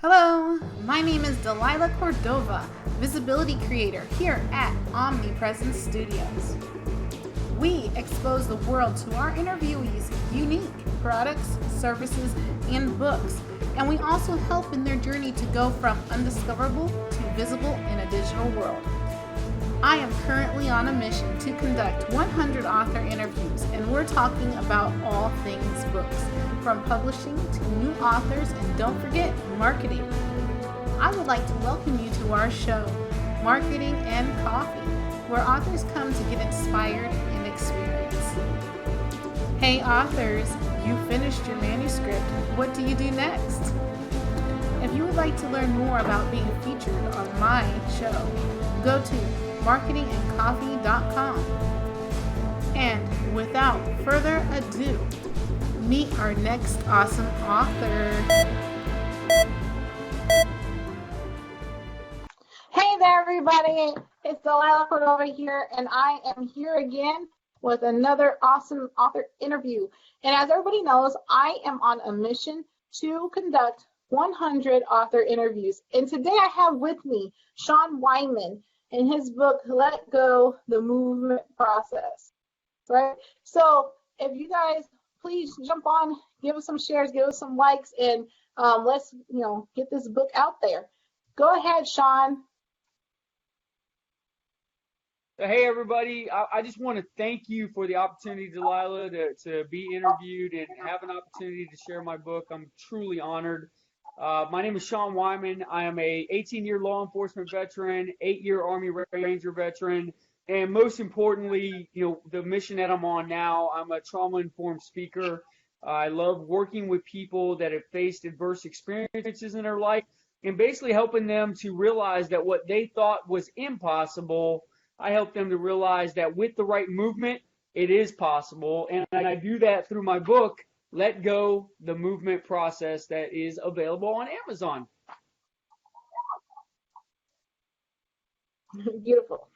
Hello, my name is Delilah Cordova, Visibility Creator here at Omnipresence Studios. We expose the world to our interviewees' unique products, services, and books, and we also help in their journey to go from undiscoverable to visible in a digital world. I am currently on a mission to conduct 100 author interviews, and we're talking about all things books, from publishing to new authors, and don't forget, marketing. I would like to welcome you to our show, Marketing and Coffee, where authors come to get inspired and experience. Hey authors, you finished your manuscript. What do you do next? If you would like to learn more about being featured on my show, go to marketingandcoffee.com. And without further ado, meet our next awesome author. Hey there, everybody. It's Delilah Cordova here, and I am here again with another awesome author interview. And as everybody knows, I am on a mission to conduct 100 author interviews. And today I have with me Sean Wyman in his book, Let Go, The Movement Process, right? So if you guys please jump on, give us some shares, give us some likes, and let's, get this book out there. Go ahead, Sean. Hey, everybody. I just want to thank you for the opportunity, Delilah, to be interviewed and have an opportunity to share my book. I'm truly honored. My name is Sean Wyman. I am a 18-year law enforcement veteran, 8-year Army Ranger veteran, and most importantly, the mission that I'm on now, I'm a trauma-informed speaker. I love working with people that have faced adverse experiences in their life and basically helping them to realize that what they thought was impossible, I help them to realize that with the right movement, it is possible. And I do that through my book, Let Go, The Movement Process, that is available on Amazon. Beautiful.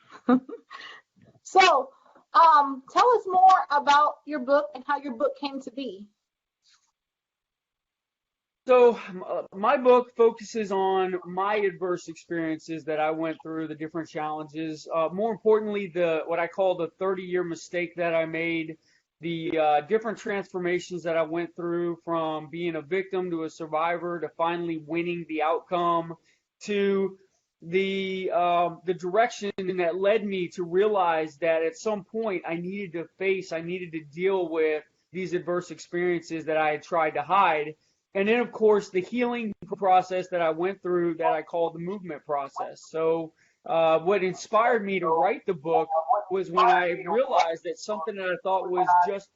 So, tell us more about your book and how your book came to be. So, my book focuses on my adverse experiences that I went through, the different challenges. More importantly, what I call the 30-year mistake that I made, the different transformations that I went through from being a victim to a survivor to finally winning the outcome to the direction that led me to realize that at some point I needed to deal with these adverse experiences that I had tried to hide. And then, of course, the healing process that I went through that I call the movement process. So what inspired me to write the book was when I realized that something that I thought was just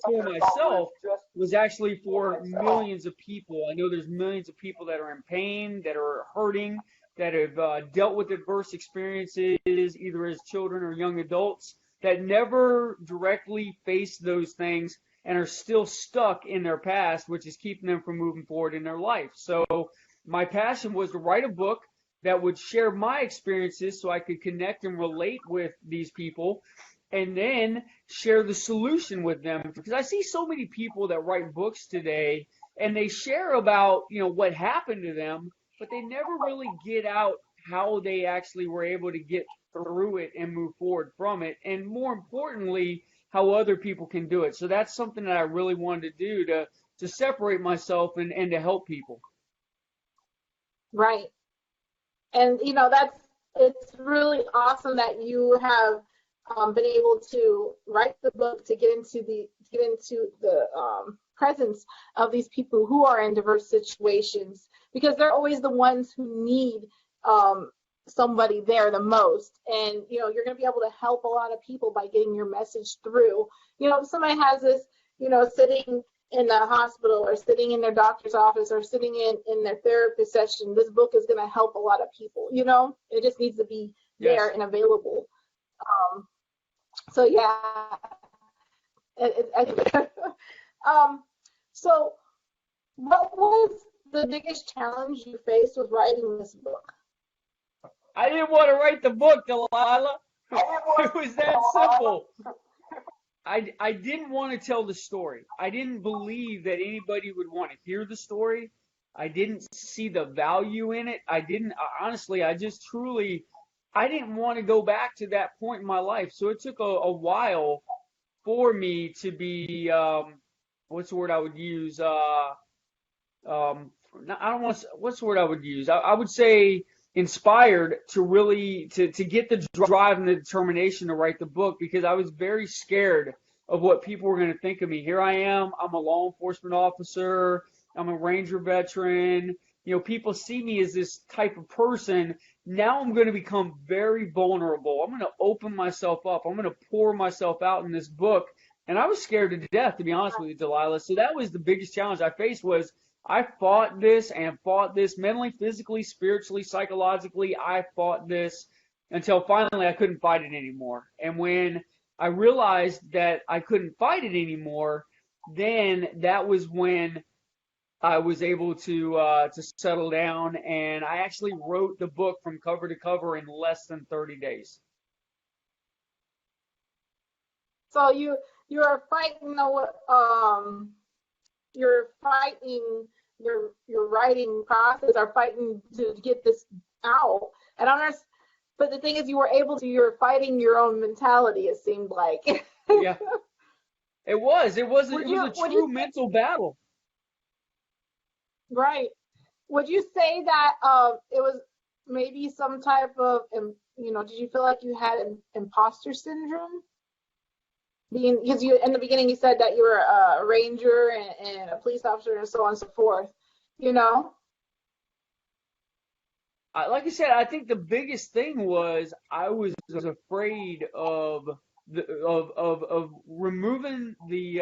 for myself was actually for millions of people. I know there's millions of people that are in pain, that are hurting, that have dealt with adverse experiences, either as children or young adults, that never directly face those things and are still stuck in their past, which is keeping them from moving forward in their life. So my passion was to write a book that would share my experiences so I could connect and relate with these people and then share the solution with them. Because I see so many people that write books today and they share about, what happened to them, but they never really get out how they actually were able to get through it and move forward from it. And more importantly, how other people can do it. So that's something that I really wanted to do to separate myself and to help people. Right. And, it's really awesome that you have been able to write the book to get into the presence of these people who are in diverse situations, because they're always the ones who need somebody there the most. And you're going to be able to help a lot of people by getting your message through. If somebody has this sitting in the hospital or sitting in their doctor's office or sitting in their therapist session, this book is going to help a lot of people. It just needs to be there and available. So yeah. So what was the biggest challenge you faced with writing this book? I didn't want to write the book, Delilah. It was that simple. I didn't want to tell the story. I didn't believe that anybody would want to hear the story. I didn't see the value in it. Honestly, I didn't want to go back to that point in my life. So it took a while for me to be, what's the word I would use? I don't want to, what's the word I would use? I would say inspired to really to get the drive and the determination to write the book, because I was very scared of what people were going to think of me. Here I am, I'm a law enforcement officer, I'm a Ranger veteran. You know, people see me as this type of person. Now I'm going to become very vulnerable. I'm going to open myself up. I'm going to pour myself out in this book. And I was scared to death, to be honest with you, Delilah. So that was the biggest challenge I faced. Was I fought this and fought this mentally, physically, spiritually, psychologically. I fought this until finally I couldn't fight it anymore. And when I realized that I couldn't fight it anymore, then that was when I was able to settle down, and I actually wrote the book from cover to cover in less than 30 days. So you're fighting you're fighting your writing process, or fighting to get this out. And but the thing is, you're fighting your own mentality, it seemed like. Yeah, it was a true mental battle. Right. Would you say that it was maybe some type of, did you feel like you had imposter syndrome? Because in the beginning you said that you were a ranger and a police officer and so on and so forth, Like I said, I think the biggest thing was I was afraid of removing the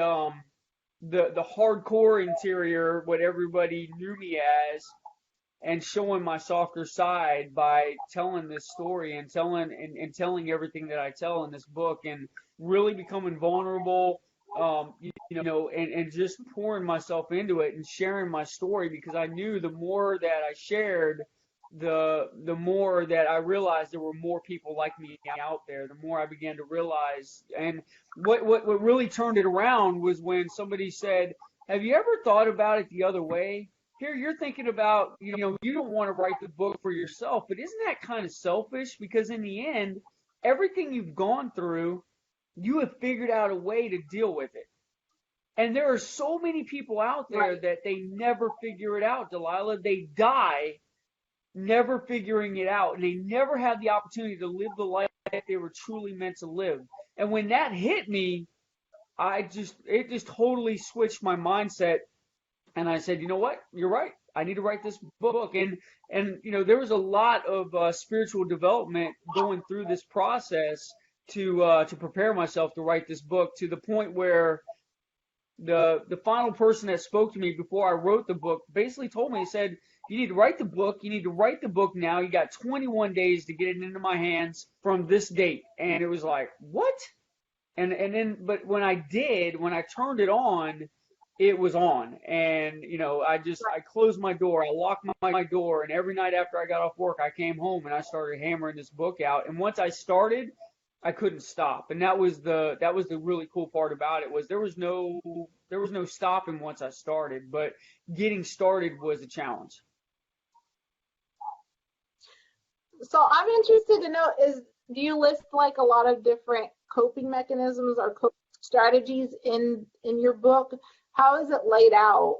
hardcore interior, what everybody knew me as, and showing my softer side by telling this story and telling everything that I tell in this book, and really becoming vulnerable, and just pouring myself into it and sharing my story, because I knew the more that I shared, the more that I realized there were more people like me out there. The more I began to realize, and what really turned it around was when somebody said, "Have you ever thought about it the other way? Here you're thinking about, you don't want to write the book for yourself, but isn't that kind of selfish? Because in the end, everything you've gone through, you have figured out a way to deal with it. And there are so many people out there Right. that they never figure it out, Delilah. They die never figuring it out, and they never have the opportunity to live the life that they were truly meant to live." And when that hit me, it just totally switched my mindset. And I said, you know what? You're right. I need to write this book. And there was a lot of spiritual development going through this process to prepare myself to write this book, to the point where the final person that spoke to me before I wrote the book basically told me, he said, "You need to write the book. You need to write the book now. You got 21 days to get it into my hands from this date." And it was like, what? But when I turned it on, it was on. And, I closed my door, I locked my door, and every night after I got off work, I came home and I started hammering this book out. And once I started, I couldn't stop. And that was the really cool part about it, was there was no stopping once I started, but getting started was a challenge. So I'm interested to know, do you list like a lot of different coping mechanisms or coping strategies in your book? How is it laid out?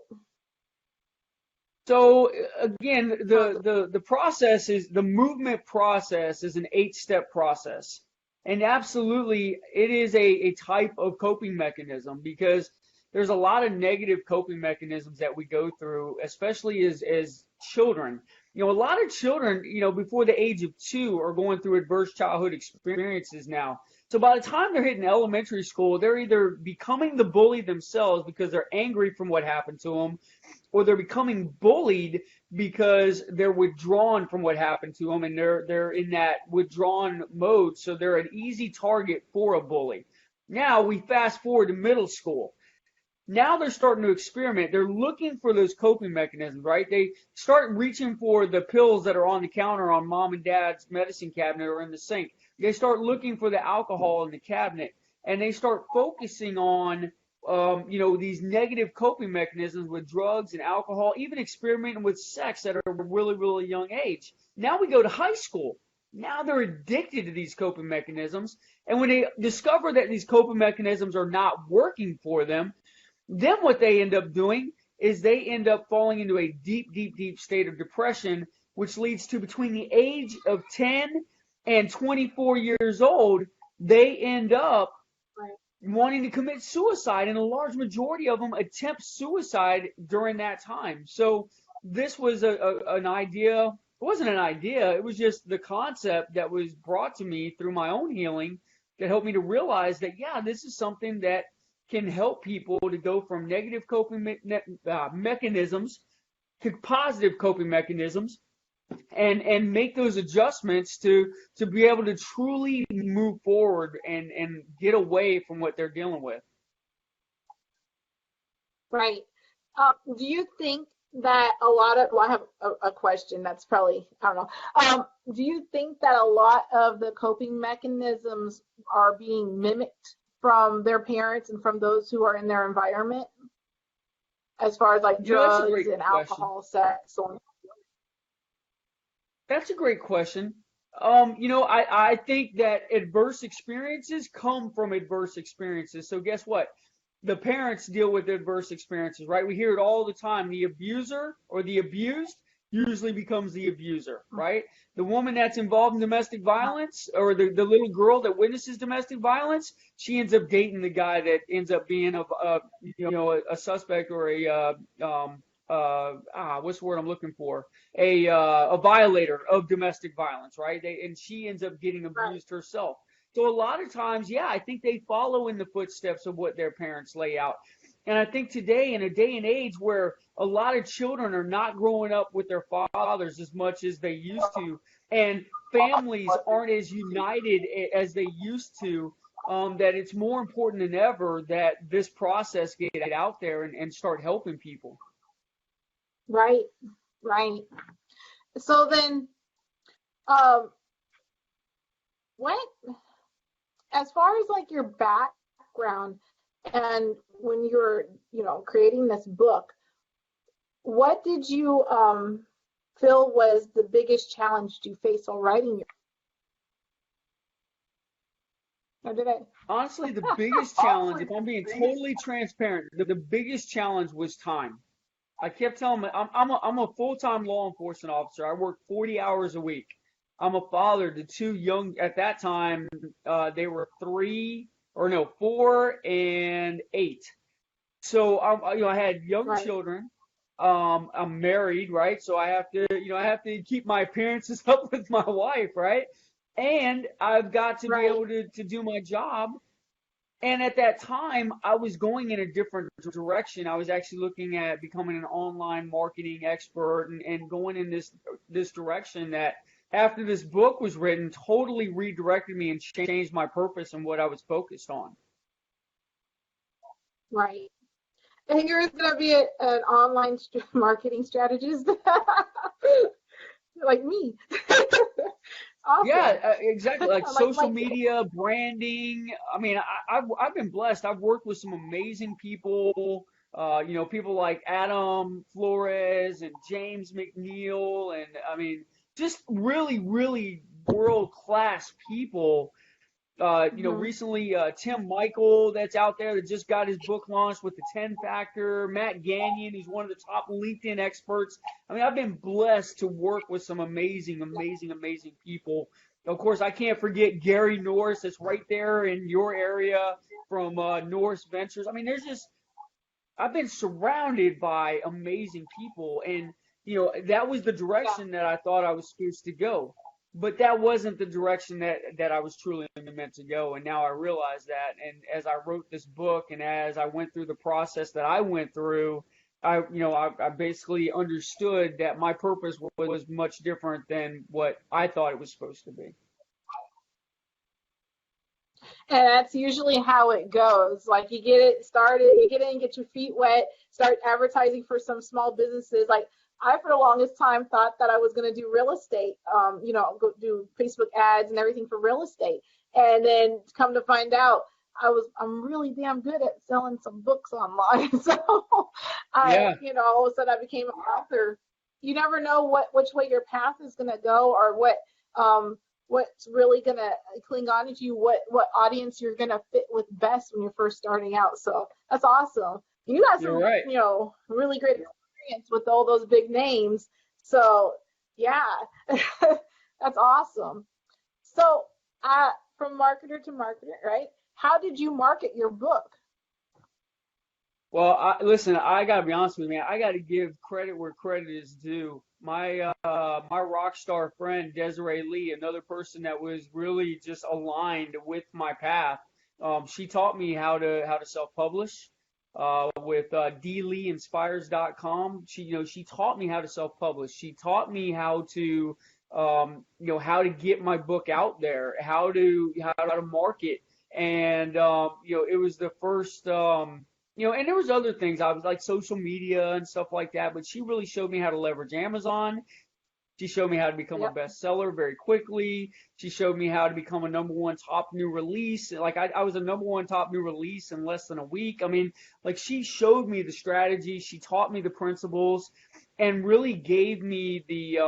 So again, the process is, the movement process is an 8-step process. And absolutely, it is a type of coping mechanism, because there's a lot of negative coping mechanisms that we go through, especially as children. A lot of children, before the age of 2 are going through adverse childhood experiences now. So by the time they're hitting elementary school, they're either becoming the bully themselves because they're angry from what happened to them, or they're becoming bullied because they're withdrawn from what happened to them, and they're in that withdrawn mode, so they're an easy target for a bully. Now we fast forward to middle school. Now they're starting to experiment. They're looking for those coping mechanisms, right? They start reaching for the pills that are on the counter on mom and dad's medicine cabinet or in the sink. They start looking for the alcohol in the cabinet, and they start focusing on these negative coping mechanisms with drugs and alcohol, even experimenting with sex at a really, really young age. Now we go to high school. Now they're addicted to these coping mechanisms. And when they discover that these coping mechanisms are not working for them, then what they end up doing is they end up falling into a deep, deep, deep state of depression, which leads to between the age of 10 and 24 years old, they end up wanting to commit suicide, and a large majority of them attempt suicide during that time. So this was an idea. It wasn't an idea. It was just the concept that was brought to me through my own healing that helped me to realize that, yeah, this is something that can help people to go from negative coping mechanisms to positive coping mechanisms, and make those adjustments to be able to truly move forward and get away from what they're dealing with. Right. Do you think that a lot of, well, I have a question that's probably, I don't know. Do you think that a lot of the coping mechanisms are being mimicked from their parents and from those who are in their environment, as far as like drugs and alcohol, sex, or? That's a great question. I think that adverse experiences come from adverse experiences. So guess what? The parents deal with adverse experiences, right? We hear it all the time. The abuser or the abused usually becomes the abuser, right? The woman that's involved in domestic violence, or the little girl that witnesses domestic violence, she ends up dating the guy that ends up being a suspect, or what's the word I'm looking for? A violator of domestic violence, right? And she ends up getting abused herself. So a lot of times, yeah, I think they follow in the footsteps of what their parents lay out. And I think today, in a day and age where a lot of children are not growing up with their fathers as much as they used to, and families aren't as united as they used to, that it's more important than ever that this process get out there and start helping people. Right, right. So then, as far as like your background and when you're, creating this book, what did you feel was the biggest challenge you faced while writing Honestly, the biggest challenge, if I'm being totally transparent, the biggest challenge was time. I kept telling them, I'm a full-time law enforcement officer. I work 40 hours a week. I'm a father to two young, at that time, they were 4 and 8. So I had young children. I'm married, right? So I have to keep my appearances up with my wife, right? And I've got to be able to do my job. And at that time, I was going in a different direction. I was actually looking at becoming an online marketing expert and going in this direction that, after this book was written, totally redirected me and changed my purpose and what I was focused on. Right. And you're going to be an online marketing strategist, like me. Awesome. Yeah, exactly. Like social media, branding. I mean, I've been blessed. I've worked with some amazing people. People like Adam Flores and James McNeil, and I mean, just really, really world-class people. Recently, Tim Michael, that's out there, that just got his book launched with the 10 Factor. Matt Gagnon, who's one of the top LinkedIn experts. I mean, I've been blessed to work with some amazing, amazing, amazing people. Of course, I can't forget Gary Norris, that's right there in your area, from Norris Ventures. I mean, I've been surrounded by amazing people, and that was the direction that I thought I was supposed to go. But that wasn't the direction that I was truly meant to go, and now I realize that. And as I wrote this book, and as I went through the process that I went through, I basically understood that my purpose was much different than what I thought it was supposed to be. And that's usually how it goes. Like, you get it started, you get in, get your feet wet, start advertising for some small businesses. Like, I, for the longest time, thought that I was going to do real estate, go do Facebook ads and everything for real estate. And then come to find out, I'm really damn good at selling some books online. So Yeah, all of a sudden I became an author. You never know which way your path is gonna go, or what's really gonna cling on to you, what audience you're gonna fit with best when you're first starting out. So that's awesome. You got you're some, right. really great experience with all those big names. So yeah, that's awesome. So from marketer to marketer, right? How did you market your book? Well, listen, I gotta be honest with you, man. I gotta give credit where credit is due. My rock star friend Desiree Lee, another person that was really just aligned with my path. She taught me how to self-publish with dleeinspires.com. She taught me how to self-publish. She taught me how to get my book out there, how to market, and it was the first. And there was other things. I was like social media and stuff like that, but she really showed me how to leverage Amazon. She showed me how to become a Yep. bestseller very quickly. She showed me how to become a number one top new release. Like I was a number one top new release in less than a week. I mean, like she showed me the strategy. She taught me the principles and really gave me the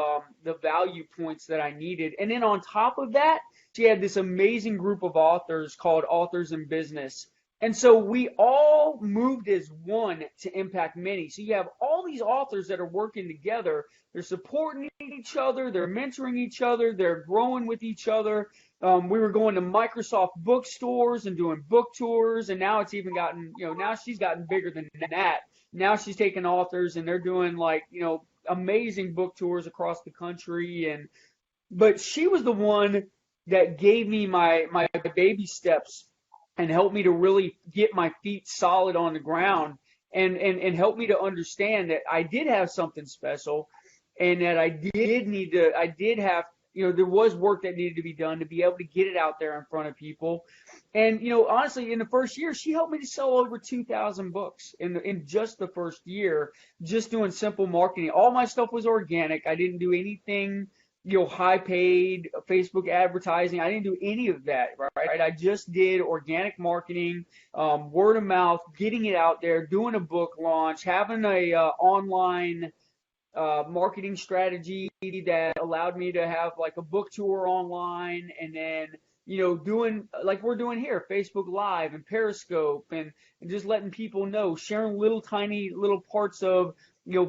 value points that I needed. And then on top of that, she had this amazing group of authors called Authors in Business. And so we all moved as one to impact many. So you have all these authors that are working together. They're supporting each other. They're mentoring each other. They're growing with each other. We were going to Microsoft bookstores and doing book tours. And now it's even gotten, now she's gotten bigger than that. Now she's taking authors and they're doing amazing book tours across the country. But she was the one that gave me my baby steps and helped me to really get my feet solid on the ground and help me to understand that I did have something special and that I did have, there was work that needed to be done to be able to get it out there in front of people. And, honestly, in the first year, she helped me to sell over 2,000 books in just the first year, just doing simple marketing. All my stuff was organic. I didn't do anything high paid Facebook advertising. I didn't do any of that, right? I just did organic marketing, word of mouth, getting it out there, doing a book launch, having a online marketing strategy that allowed me to have like a book tour online, and then doing like we're doing here, Facebook Live and Periscope, and just letting people know, sharing little tiny little parts of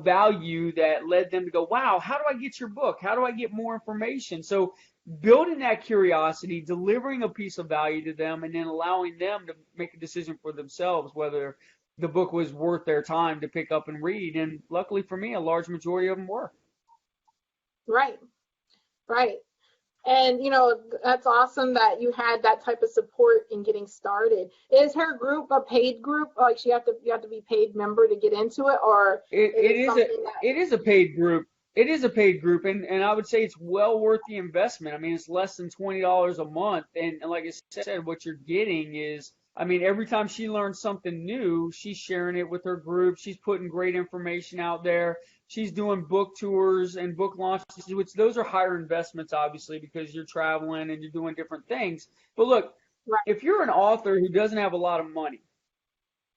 value that led them to go, wow, how do I get your book? How do I get more information? So building that curiosity, delivering a piece of value to them, and then allowing them to make a decision for themselves whether the book was worth their time to pick up and read. And luckily for me, a large majority of them were. Right. Right. And that's awesome that you had that type of support in getting started. Is her group a paid group? Like you have to be paid member to get into it, or it is a paid group. It is a paid group, and I would say it's well worth the investment. I mean, it's less than $20 a month, and like I said, what you're getting is, I mean, every time she learns something new, she's sharing it with her group. She's putting great information out there. She's doing book tours and book launches, which those are higher investments, obviously, because you're traveling and you're doing different things. But look, right. if you're an author who doesn't have a lot of money,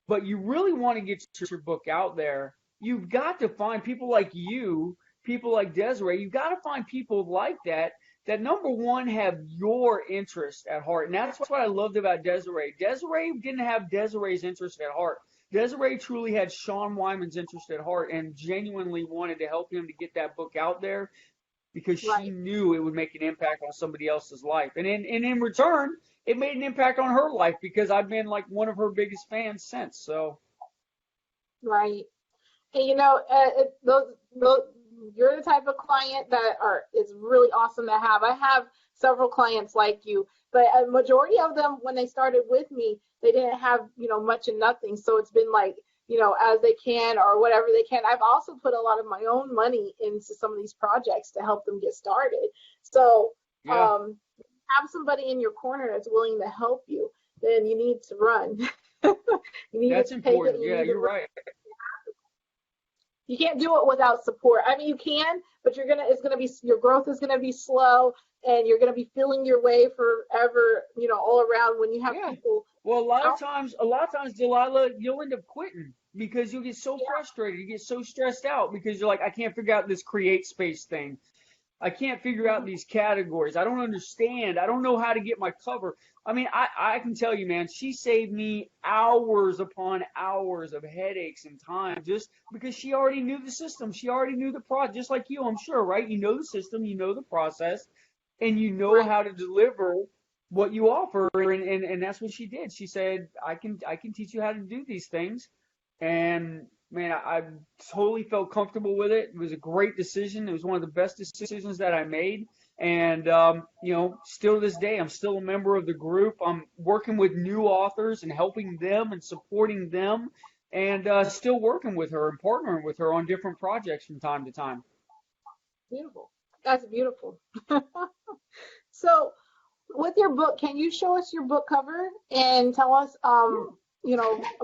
but you really want to get your book out there, you've got to find people like you, people like Desiree. You've got to find people like that number one have your interest at heart. And that's what I loved about Desiree. Desiree didn't have Desiree's interest at heart. Desiree truly had Sean Wyman's interest at heart and genuinely wanted to help him to get that book out there because she knew it would make an impact on somebody else's life. And in return, it made an impact on her life because I've been like one of her biggest fans since. So. Right. And you're the type of client that is really awesome to have. I have several clients like you, but a majority of them, when they started with me, they didn't have, much and nothing. So it's been like, as they can or whatever they can. I've also put a lot of my own money into some of these projects to help them get started. So have somebody in your corner that's willing to help you, then you need to run. That's important. Yeah, you're right. You can't do it without support. I mean, you can, but your growth is gonna be slow, and you're gonna be feeling your way forever, all around when you have people Well, a lot of times, Delilah, you'll end up quitting because you'll get so frustrated. You get so stressed out because you're like, I can't figure out this create space thing. I can't figure out these categories. I don't understand. I don't know how to get my cover. I mean, I can tell you, man, she saved me hours upon hours of headaches and time just because she already knew the system. She already knew the process, just like you, I'm sure, right? You know the system, you know the process, and you know how to deliver what you offer. And that's what she did. She said, I can teach you how to do these things. And man, I totally felt comfortable with it. It was a great decision. It was one of the best decisions that I made. And, still to this day, I'm still a member of the group. I'm working with new authors and helping them and supporting them and still working with her and partnering with her on different projects from time to time. Beautiful. That's beautiful. So with your book, can you show us your book cover and tell us,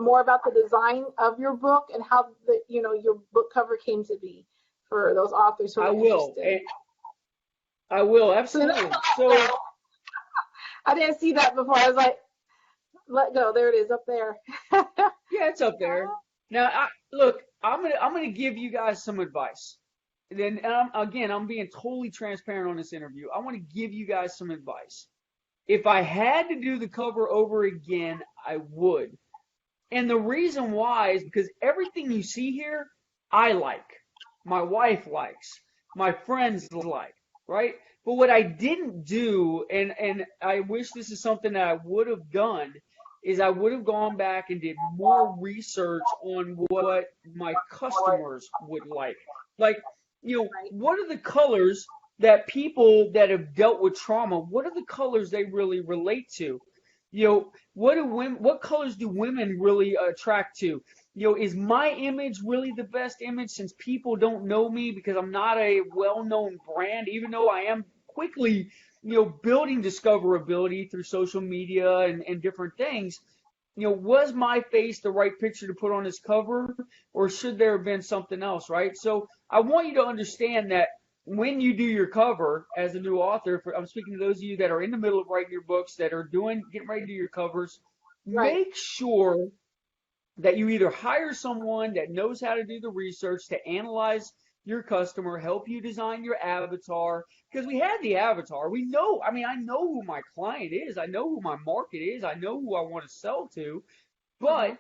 more about the design of your book and how your book cover came to be for those authors who are interested? I will, absolutely. So I didn't see that before. I was like, let go. There it is up there. yeah, it's up there. Now, I'm gonna give you guys some advice. Then I'm being totally transparent on this interview. I want to give you guys some advice. If I had to do the cover over again, I would. And the reason why is because everything you see here, I like, my wife likes, my friends like, right? But what I didn't do, and I wish this is something that I would have done, is I would have gone back and did more research on what my customers would like. Like, what are the colors that people that have dealt with trauma, what are the colors they really relate to? What colors do women really attract to? Is my image really the best image since people don't know me because I'm not a well-known brand, even though I am quickly, building discoverability through social media and different things? Was my face the right picture to put on this cover, or should there have been something else, right? So I want you to understand that when you do your cover as a new author, I'm speaking to those of you that are in the middle of writing your books, that are getting ready to do your covers, make sure that you either hire someone that knows how to do the research to analyze your customer, help you design your avatar, because we have the avatar. We know, I know who my client is. I know who my market is. I know who I want to sell to, but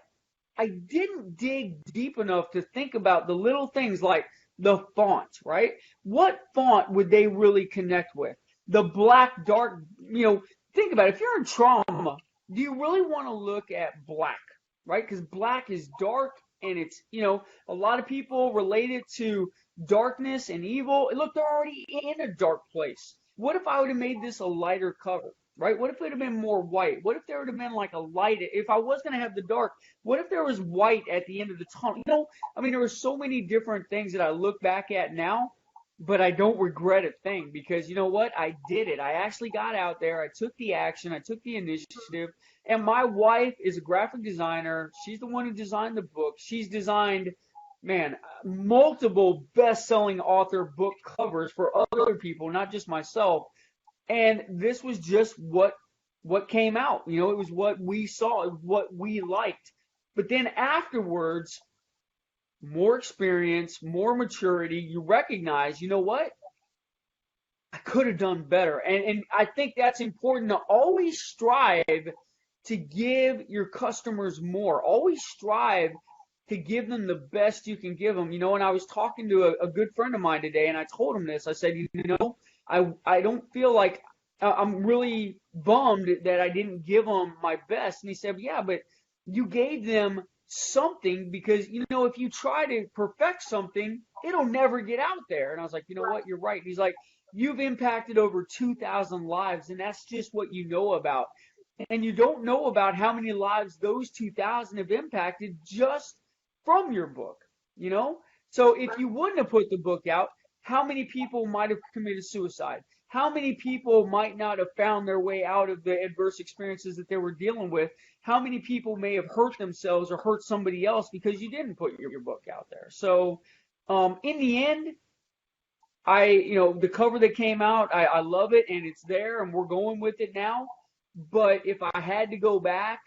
I didn't dig deep enough to think about the little things like the font, right? What font would they really connect with? The black, dark, think about it. If you're in trauma, do you really want to look at black, right? Because black is dark and it's, a lot of people relate it to darkness and evil. Look, they're already in a dark place. What if I would have made this a lighter cover? Right? What if it would have been more white? What if there would have been like a light? If I was going to have the dark, what if there was white at the end of the tunnel? There were so many different things that I look back at now, but I don't regret a thing because you know what? I did it. I actually got out there. I took the action. I took the initiative. And my wife is a graphic designer. She's the one who designed the book. She's designed, multiple best-selling author book covers for other people, not just myself. And this was just what came out. It was what we saw, what we liked. But then afterwards, more experience, more maturity, you recognize, you know what? I could have done better. And I think that's important to always strive to give your customers more. Always strive to give them the best you can give them. And I was talking to a good friend of mine today, and I told him this. I said, I don't feel like I'm really bummed that I didn't give them my best. And he said, yeah, but you gave them something because, if you try to perfect something, it'll never get out there. And I was like, you know what? You're right. And he's like, you've impacted over 2,000 lives, and that's just what you know about. And you don't know about how many lives those 2,000 have impacted just from your book, So if you wouldn't have put the book out, how many people might have committed suicide? How many people might not have found their way out of the adverse experiences that they were dealing with? How many people may have hurt themselves or hurt somebody else because you didn't put your book out there? So in the end, the cover that came out, I love it and it's there and we're going with it now. But if I had to go back,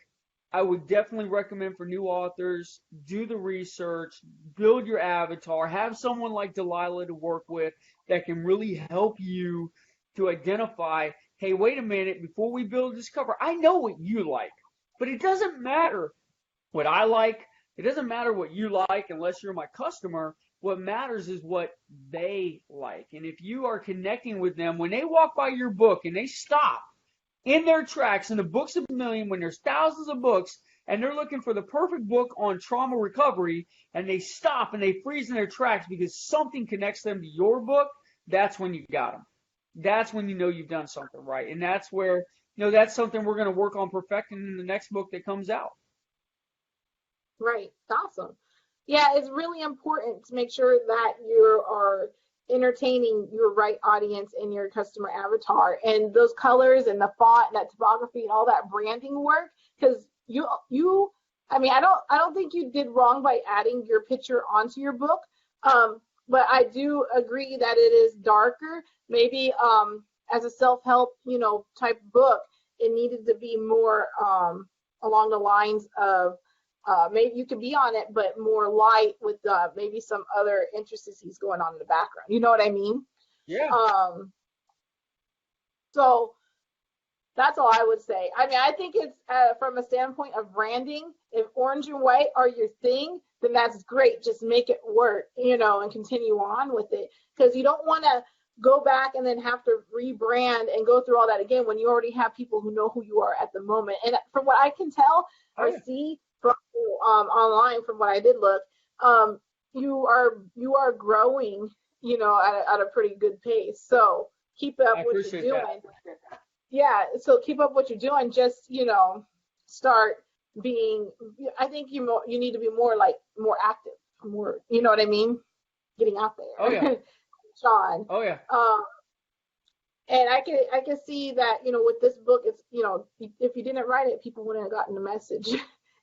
I would definitely recommend for new authors, do the research, build your avatar, have someone like Delilah to work with that can really help you to identify, hey, wait a minute, before we build this cover, I know what you like, but it doesn't matter what I like. It doesn't matter what you like unless you're my customer. What matters is what they like. And if you are connecting with them, when they walk by your book and they stop in their tracks in the books of a million when there's thousands of books and they're looking for the perfect book on trauma recovery and they stop and they freeze in their tracks because something connects them to your book, that's when you got them. That's when you know you've done something right. And that's where, that's something we're going to work on perfecting in the next book that comes out. Right. Awesome. Yeah, it's really important to make sure that you are entertaining your right audience and your customer avatar, and those colors and the font and that typography and all that branding work, because I don't think you did wrong by adding your picture onto your book, but I do agree that it is darker. Maybe as a self-help type book, it needed to be more along the lines of maybe you could be on it, but more light with maybe some other intricacies going on in the background. You know what I mean? Yeah. So that's all I would say. I mean, I think it's from a standpoint of branding, if orange and white are your thing, then that's great. Just make it work, and continue on with it. Because you don't want to go back and then have to rebrand and go through all that again when you already have people who know who you are at the moment. And from what I can tell or see from online, from what I did look, you are growing, at a pretty good pace. So keep up what you're doing. Yeah, so keep up what you're doing. Just start being. I think you need to be more active, more. You know what I mean? Getting out there. Oh yeah. Sean. Oh yeah. And I can see that with this book, it's if you didn't write it, people wouldn't have gotten the message.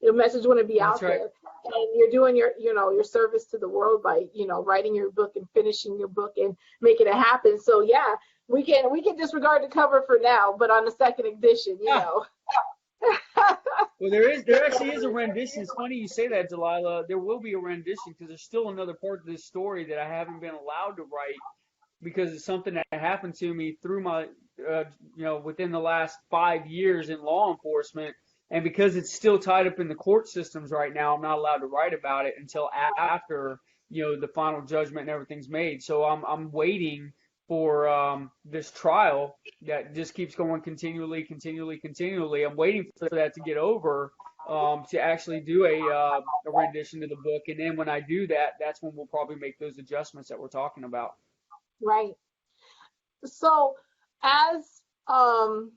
The message wouldn't be out there, and you're doing your service to the world by writing your book and finishing your book and making it happen. So yeah, we can disregard the cover for now, but on the second edition, Well, there actually is a rendition. It's funny you say that, Delilah. There will be a rendition because there's still another part of this story that I haven't been allowed to write because it's something that happened to me through my within the last 5 years in law enforcement. And because it's still tied up in the court systems right now, I'm not allowed to write about it until after, the final judgment and everything's made. So I'm waiting for this trial that just keeps going continually. I'm waiting for that to get over to actually do a rendition to the book. And then when I do that, that's when we'll probably make those adjustments that we're talking about. Right. So can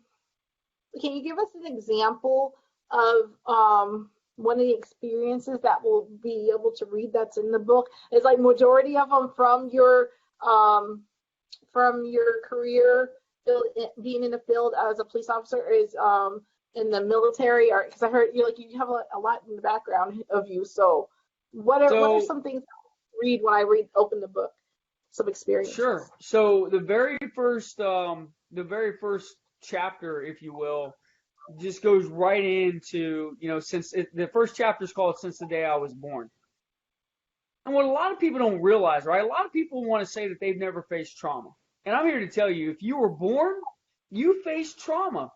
you give us an example of one of the experiences that we'll be able to read that's in the book? Is like majority of them from your career being in the field as a police officer, is in the military, or because I heard you have a lot in the background of you. So what are some things I read when I open the book? Some experience. Sure. So the very first chapter, if you will, just goes right into, the first chapter is called Since the Day I Was Born. And what a lot of people don't realize, right? A lot of people want to say that they've never faced trauma. And I'm here to tell you, if you were born, you face trauma.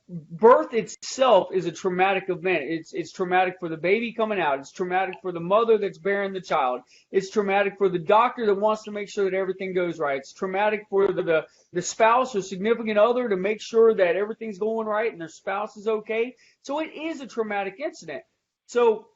Birth itself is a traumatic event. It's traumatic for the baby coming out. It's traumatic for the mother that's bearing the child. It's traumatic for the doctor that wants to make sure that everything goes right. It's traumatic for the spouse or significant other to make sure that everything's going right and their spouse is okay. So it is a traumatic incident. So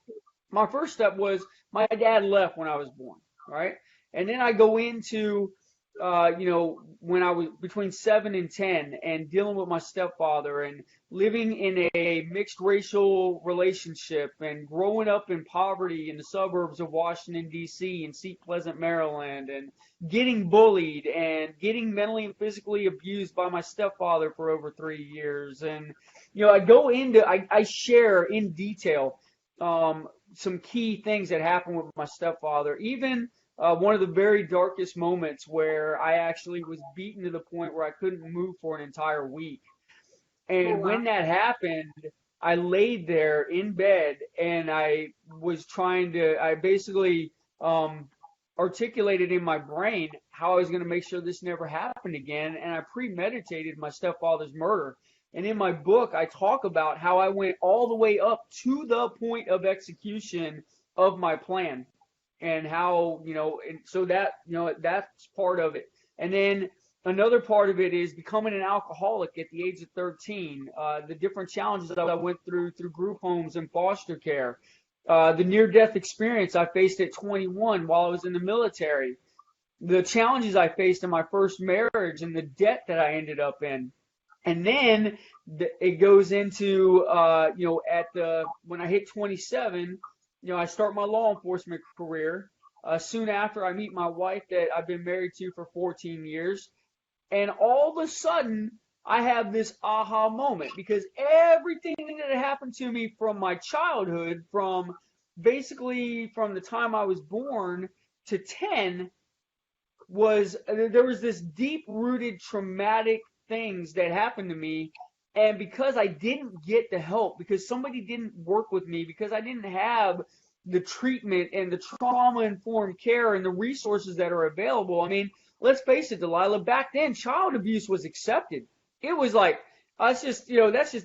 my first step was my dad left when I was born, right? And then I go into when I was between 7 and 10 and dealing with my stepfather and living in a mixed racial relationship and growing up in poverty in the suburbs of Washington, D.C. and Seat Pleasant, Maryland, and getting bullied and getting mentally and physically abused by my stepfather for over 3 years. And, I share in detail some key things that happened with my stepfather, even one of the very darkest moments where I actually was beaten to the point where I couldn't move for an entire week. And when that happened, I laid there in bed and I basically articulated in my brain how I was going to make sure this never happened again. And I premeditated my stepfather's murder. And in my book, I talk about how I went all the way up to the point of execution of my plan, and how, and so that, that's part of it. And then another part of it is becoming an alcoholic at the age of 13, the different challenges that I went through group homes and foster care, the near-death experience I faced at 21 while I was in the military, the challenges I faced in my first marriage and the debt that I ended up in. And then it goes into, when I hit 27, I start my law enforcement career. Soon after, I meet my wife that I've been married to for 14 years. And all of a sudden, I have this aha moment, because everything that had happened to me from my childhood, from the time I was born to 10, there was this deep-rooted traumatic things that happened to me. And because I didn't get the help, because somebody didn't work with me, because I didn't have the treatment and the trauma-informed care and the resources that are available. I mean, let's face it, Delilah, back then, child abuse was accepted. It was like, that's just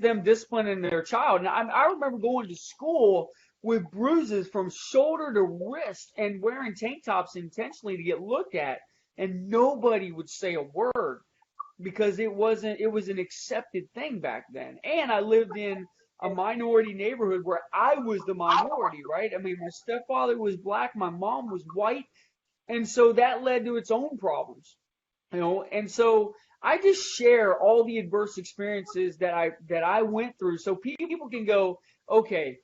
them disciplining their child. And I remember going to school with bruises from shoulder to wrist and wearing tank tops intentionally to get looked at. And nobody would say a word, because it was an accepted thing back then. And I lived in a minority neighborhood where I was the minority, right? I mean, my stepfather was black, my mom was white, and so that led to its own problems, and so I just share all the adverse experiences that I went through, so people can go, okay,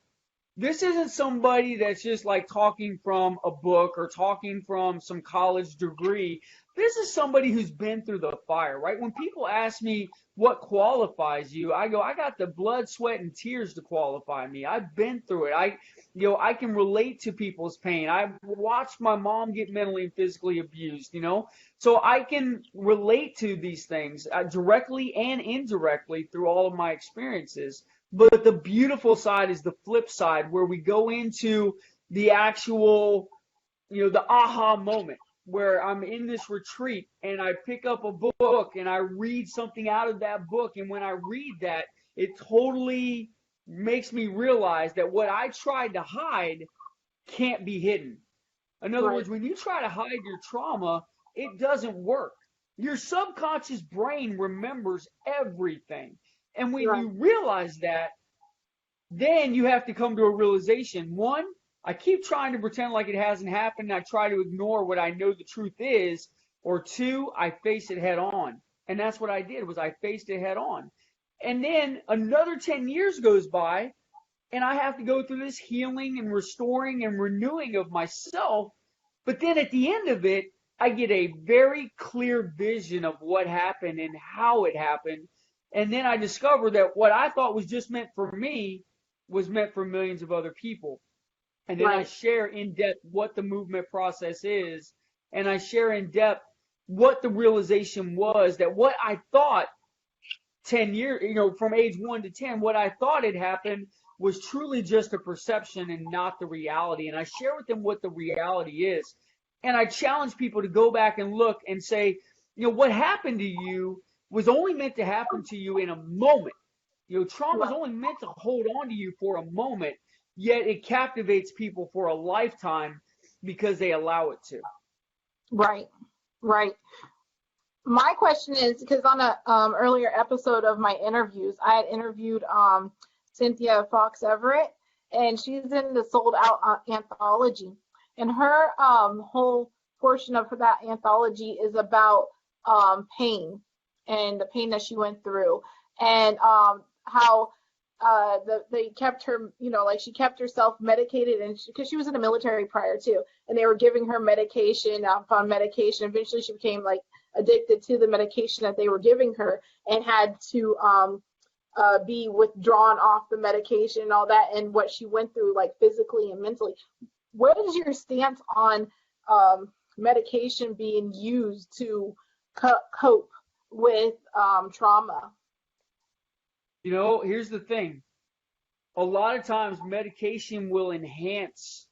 this isn't somebody that's just like talking from a book or talking from some college degree. This is somebody who's been through the fire, right? When people ask me what qualifies you, I go, I got the blood, sweat, and tears to qualify me. I've been through it. I can relate to people's pain. I've watched my mom get mentally and physically abused, so I can relate to these things directly and indirectly through all of my experiences. But the beautiful side is the flip side, where we go into the actual, the aha moment, where I'm in this retreat and I pick up a book and I read something out of that book. And when I read that, it totally makes me realize that what I tried to hide can't be hidden. In other words, when you try to hide your trauma, it doesn't work. Your subconscious brain remembers everything. And when you realize that, then you have to come to a realization. One, I keep trying to pretend like it hasn't happened. I try to ignore what I know the truth is. Or two, I face it head on. And that's what I did, was I faced it head on. And then another 10 years goes by, and I have to go through this healing and restoring and renewing of myself. But then at the end of it, I get a very clear vision of what happened and how it happened. And then I discover that what I thought was just meant for me was meant for millions of other people. And then I share in depth what the movement process is. And I share in depth what the realization was, that what I thought 10 years, from age 1 to 10, what I thought had happened was truly just a perception and not the reality. And I share with them what the reality is. And I challenge people to go back and look and say, what happened to you was only meant to happen to you in a moment. Trauma is only meant to hold on to you for a moment, yet it captivates people for a lifetime because they allow it to. Right. My question is, because on a earlier episode of my interviews, I had interviewed Cynthia Fox Everett, and she's in the Sold Out anthology. And her whole portion of that anthology is about pain and the pain that she went through, and how they kept her, she kept herself medicated, and because she was in the military prior to, and they were giving her medication upon medication. Eventually, she became addicted to the medication that they were giving her, and had to be withdrawn off the medication and all that, and what she went through, physically and mentally. What is your stance on medication being used to cope with trauma? Here's the thing. a lot of times medication will enhance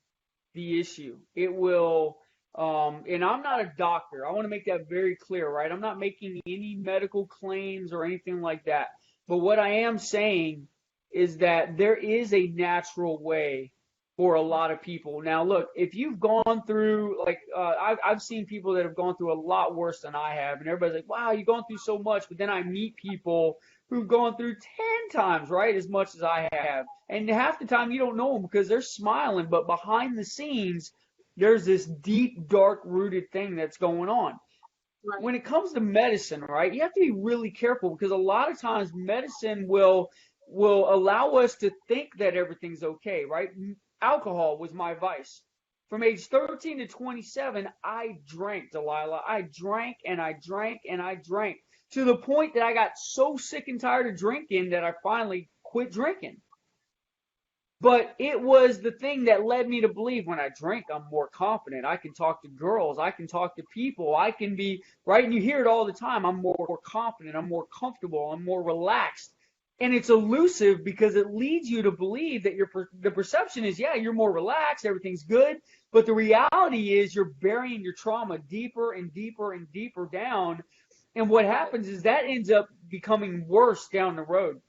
the issue. It will, and I'm not a doctor. I want to make that very clear, right? I'm not making any medical claims or anything like that. But what I am saying is that there is a natural way for a lot of people. Now, look, if you've gone through, like, I've seen people that have gone through a lot worse than I have, and everybody's like, wow, you've gone through so much. But then I meet people who've gone through 10 times, right, as much as I have. And half the time you don't know them because they're smiling, but behind the scenes, there's this deep, dark-rooted thing that's going on. Right. When it comes to medicine, right, you have to be really careful because a lot of times medicine will allow us to think that everything's okay, right? Alcohol was my vice. From age 13 to 27, I drank, Delilah. I drank and I drank and I drank to the point that I got so sick and tired of drinking that I finally quit drinking. But it was the thing that led me to believe when I drink, I'm more confident. I can talk to girls. I can talk to people. I can be, right? And you hear it all the time. I'm more confident. I'm more comfortable. I'm more relaxed. And it's elusive because it leads you to believe that the perception is, yeah, you're more relaxed, everything's good. But the reality is you're burying your trauma deeper and deeper and deeper down. And what happens is that ends up becoming worse down the road.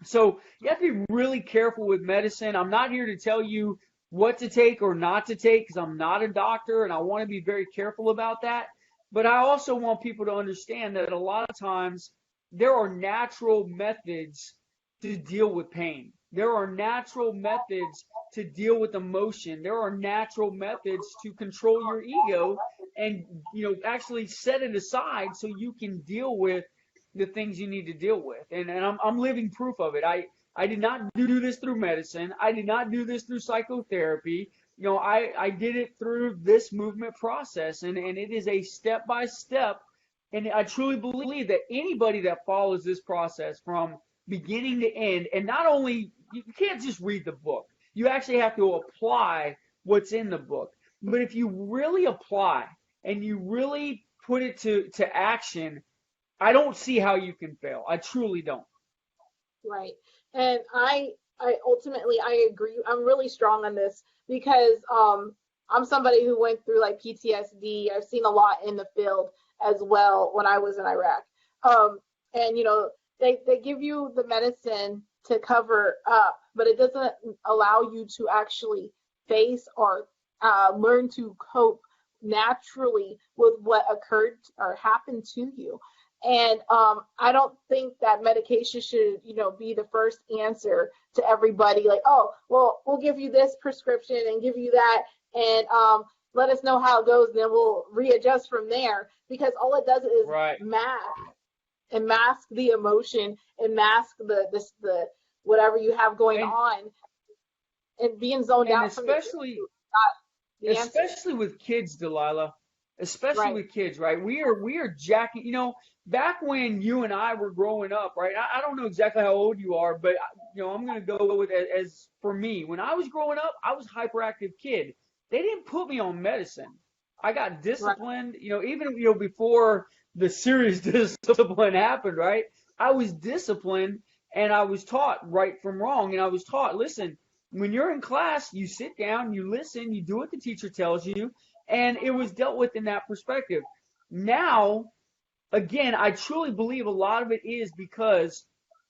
So you have to be really careful with medicine. I'm not here to tell you what to take or not to take because I'm not a doctor and I want to be very careful about that. But I also want people to understand that a lot of times there are natural methods to deal with pain. There are natural methods to deal with emotion. There are natural methods to control your ego and, actually set it aside so you can deal with the things you need to deal with. And I'm living proof of it. I did not do this through medicine. I did not do this through psychotherapy. I did it through this movement process, and it is a step by step. And I truly believe that anybody that follows this process from beginning to end, and not only, you can't just read the book. You actually have to apply what's in the book. But if you really apply and you really put it to action, I don't see how you can fail. I truly don't. Right. And I ultimately I agree. I'm really strong on this because I'm somebody who went through like PTSD. I've seen a lot in the field as well when I was in Iraq. And they give you the medicine to cover up, but it doesn't allow you to actually face or learn to cope naturally with what occurred or happened to you. And I don't think that medication should, be the first answer to everybody. Like, oh, well, we'll give you this prescription and give you that, and let us know how it goes, and then we'll readjust from there. Because all it does is mask the emotion and mask the whatever you have going on, and being zoned out. Especially with kids, Delilah. Especially with kids, right? We are jacking, back when you and I were growing up, right? I don't know exactly how old you are, but I'm going to go with as for me. When I was growing up, I was a hyperactive kid. They didn't put me on medicine. I got disciplined, even before the serious discipline happened, right? I was disciplined and I was taught right from wrong, and I was taught, listen, when you're in class, you sit down, you listen, you do what the teacher tells you. And it was dealt with in that perspective. Now, again, I truly believe a lot of it is because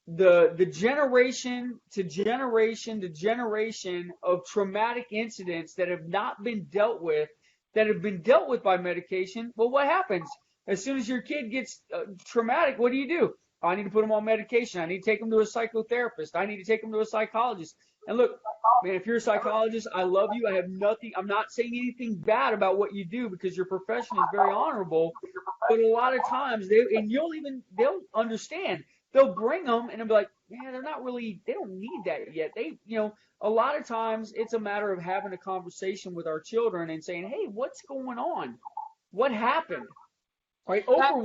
the generation to generation to generation of traumatic incidents that have not been dealt with, that have been dealt with by medication. Well, what happens? As soon as your kid gets traumatic, what do? I need to put them on medication. I need to take them to a psychotherapist. I need to take them to a psychologist. And look, man, if you're a psychologist, I love you. I have nothing. I'm not saying anything bad about what you do because your profession is very honorable. But a lot of times, they'll understand. They'll bring them and they'll be like, man, they don't need that yet. A lot of times it's a matter of having a conversation with our children and saying, hey, what's going on? What happened? Right? Oprah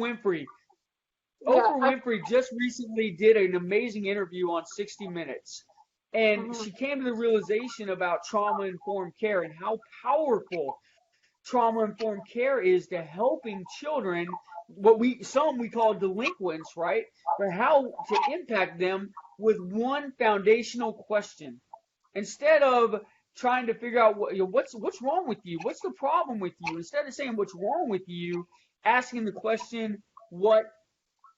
Winfrey just recently did an amazing interview on 60 Minutes. And she came to the realization about trauma-informed care and how powerful trauma-informed care is to helping children, what we call delinquents, right? But how to impact them with one foundational question. Instead of trying to figure out what's wrong with you, what's the problem with you, instead of saying what's wrong with you, asking the question, what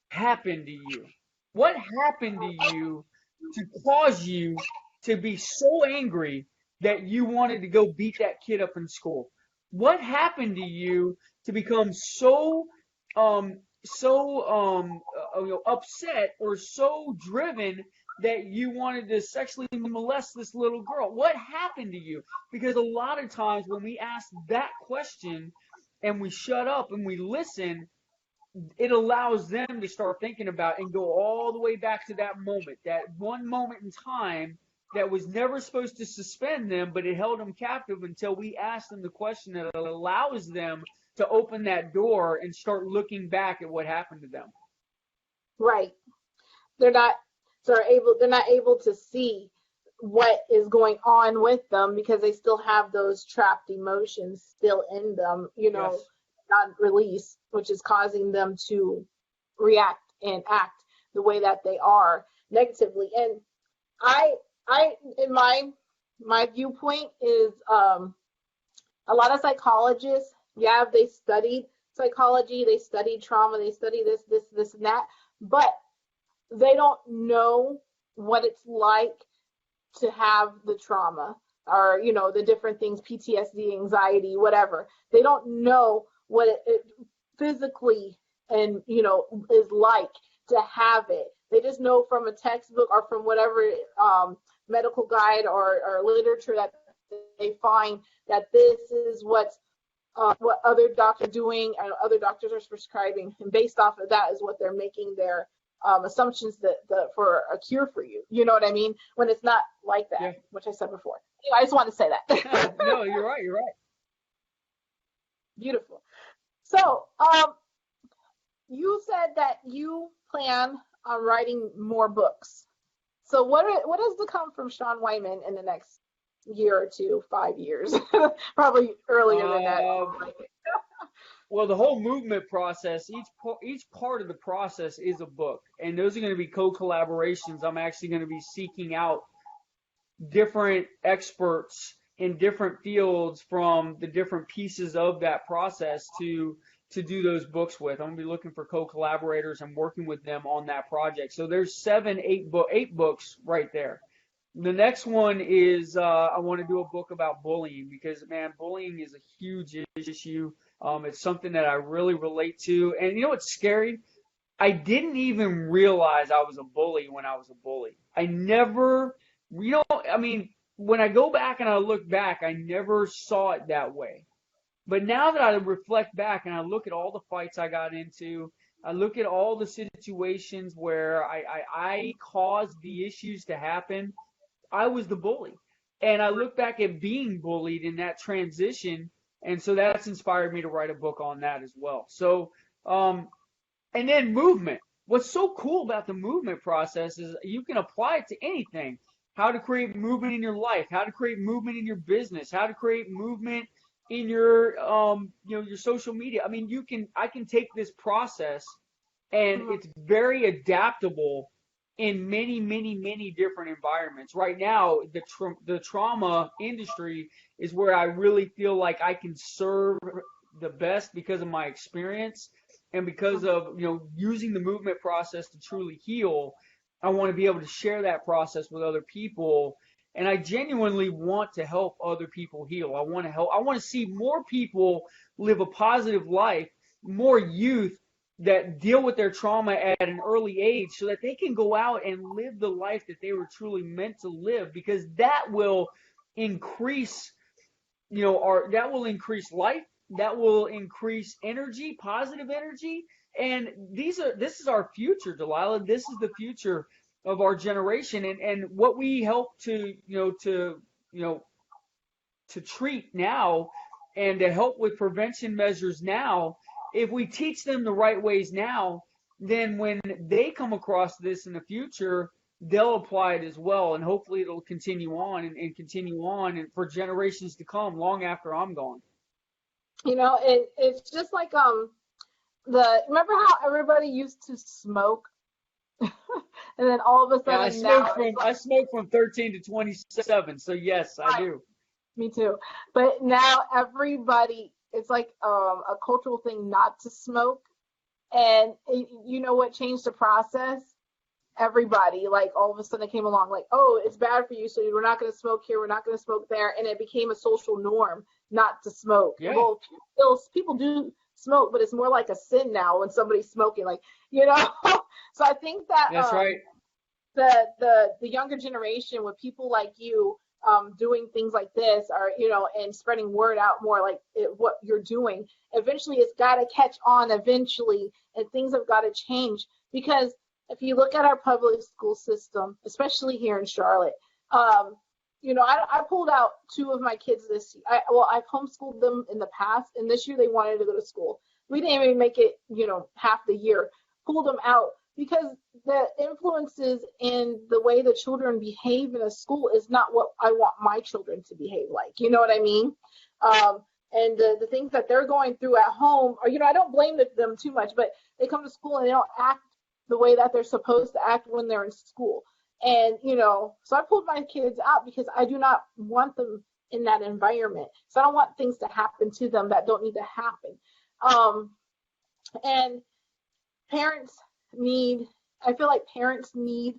happened to you? What happened to you to cause you to be so angry that you wanted to go beat that kid up in school? What happened to you to become so upset or so driven that you wanted to sexually molest this little girl? What happened to you? Because a lot of times when we ask that question and we shut up and we listen, it allows them to start thinking about and go all the way back to that moment, that one moment in time that was never supposed to suspend them, but it held them captive until we ask them the question that allows them to open that door and start looking back at what happened to them. Right. They're not able to see what is going on with them because they still have those trapped emotions still in them, Yes. not released, which is causing them to react and act the way that they are negatively. And I in my viewpoint is a lot of psychologists, they studied psychology, they studied trauma, they study this and that, but they don't know what it's like to have the trauma or, the different things, PTSD, anxiety, whatever. They don't know what it physically and, is like to have it. They just know from a textbook or from whatever medical guide or literature that they find that this is what other doctors are doing and other doctors are prescribing. And based off of that is what they're making their assumptions that for a cure for you. You know what I mean? When it's not like that, Yeah. which I said before. Anyway, I just want to say that. No, you're right. You're right. Beautiful. So, you said that you plan on writing more books. So what is to come from Sean Wyman in the next year or two, 5 years? Probably earlier than that. Well, the whole movement process, each part of the process is a book, and those are going to be co-collaborations. I'm actually going to be seeking out different experts in different fields from the different pieces of that process to do those books with. I'm going to be looking for co-collaborators and working with them on that project. So there's 8 books right there. The next one is I want to do a book about bullying because, man, bullying is a huge issue. It's something that I really relate to. And you know what's scary? I didn't even realize I was a bully when I was a bully. I never, when I go back and I look back, I never saw it that way. But now that I reflect back and I look at all the fights I got into, I look at all the situations where I caused the issues to happen, I was the bully. And I look back at being bullied in that transition, and so that's inspired me to write a book on that as well. So, and then movement. What's so cool about the movement process is you can apply it to anything. How to create movement in your life, how to create movement in your business, how to create movement in your your social media. I mean, I can take this process and it's very adaptable in many, many, many different environments. Right now, the trauma industry is where I really feel like I can serve the best because of my experience and because of using the movement process to truly heal. I want to be able to share that process with other people, and I genuinely want to help other people heal. I want to see more people live a positive life, more youth that deal with their trauma at an early age so that they can go out and live the life that they were truly meant to live, because that will increase, that will increase life, that will increase energy, positive energy. And this is our future, Delilah. This is the future of our generation, and what we help to treat now and to help with prevention measures now. If we teach them the right ways now, then when they come across this in the future, they'll apply it as well, and hopefully it'll continue on and continue on and for generations to come, long after I'm gone. It's just like remember how everybody used to smoke, and then all of a Yeah, sudden now I smoked from 13 to 27, so yes, I do. me too. But now everybody, it's like a cultural thing not to smoke. And you know what changed the process? Everybody, like all of a sudden it came along like, oh, it's bad for you, so we're not going to smoke here, we're not going to smoke there. And it became a social norm not to smoke. Yeah, Well, people do smoke, but it's more like a sin now when somebody's smoking, like, So I think that that's right. the younger generation with people like you doing things like this are and spreading word out more like what you're doing, eventually it's got to catch on eventually, and things have got to change. Because if you look at our public school system, especially here in Charlotte, I pulled out two of my kids this year. I've homeschooled them in the past, and this year they wanted to go to school. We didn't even make it half the year. Pulled them out because the influences in the way the children behave in a school is not what I want my children to behave like. You know what I mean? And the things that they're going through at home, or I don't blame them too much, but they come to school and they don't act the way that they're supposed to act when they're in school. And so I pulled my kids out because I do not want them in that environment. So I don't want things to happen to them that don't need to happen. And I feel like parents need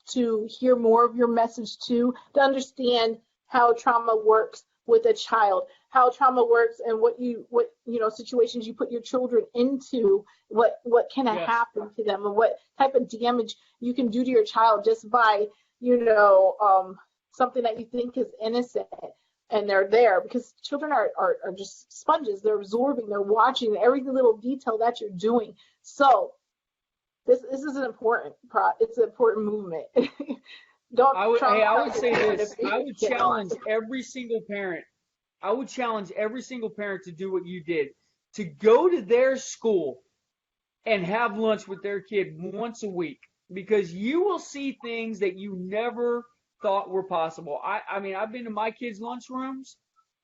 to hear more of your message too, to understand how trauma works with a child, how trauma works, and what situations you put your children into, what can happen to them, and what type of damage you can do to your child just by something that you think is innocent. And they're there because children are just sponges. They're absorbing, they're watching every little detail that you're doing. So this is an important it's an important movement. I would say this. I would challenge every single parent. I would challenge every single parent to do what you did, to go to their school and have lunch with their kid once a week, because you will see things that you never thought were possible. I mean, I've been to my kids' lunchrooms,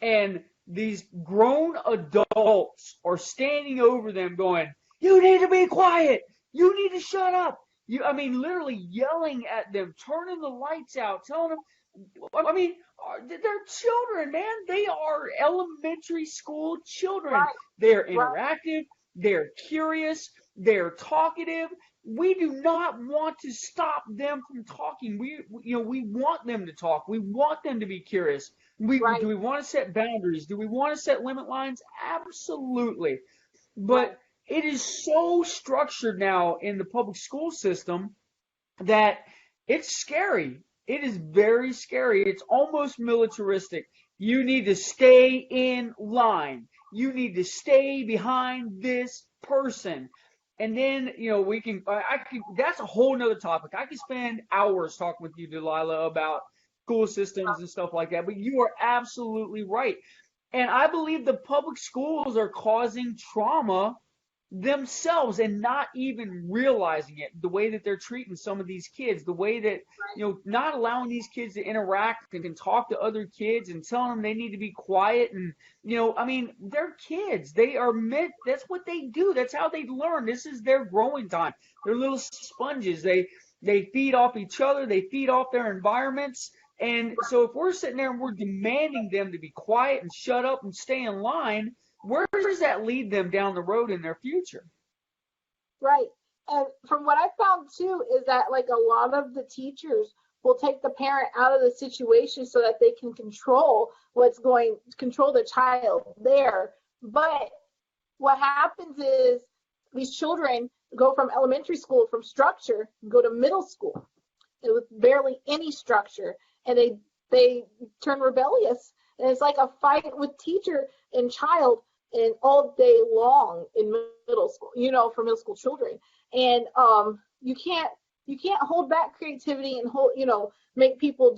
and these grown adults are standing over them going, "You need to be quiet. You need to shut up." Literally yelling at them, turning the lights out, telling them, they're children, man. They are elementary school children. Right. They're interactive. They're curious. They're talkative. We do not want to stop them from talking. We want them to talk. We want them to be curious. Do we want to set boundaries? Do we want to set limit lines? Absolutely. But it is so structured now in the public school system that it's scary. It is very scary. It's almost militaristic. You need to stay in line. You need to stay behind this person. And then, that's a whole nother topic. I could spend hours talking with you, Delilah, about school systems and stuff like that. But you are absolutely right. And I believe the public schools are causing trauma themselves and not even realizing it, the way that they're treating some of these kids, the way that, not allowing these kids to interact and talk to other kids and telling them they need to be quiet. And, they're kids. They are meant, that's what they do. That's how they learn. This is their growing time. They're little sponges. They feed off each other. They feed off their environments. And so if we're sitting there and we're demanding them to be quiet and shut up and stay in line, where does that lead them down the road in their future? Right. And from what I found too is that like a lot of the teachers will take the parent out of the situation so that they can control the child there. But what happens is these children go from elementary school, from structure, go to middle school with barely any structure, and they turn rebellious. And it's like a fight with teacher and child and all day long in middle school, for middle school children. And you can't hold back creativity and make people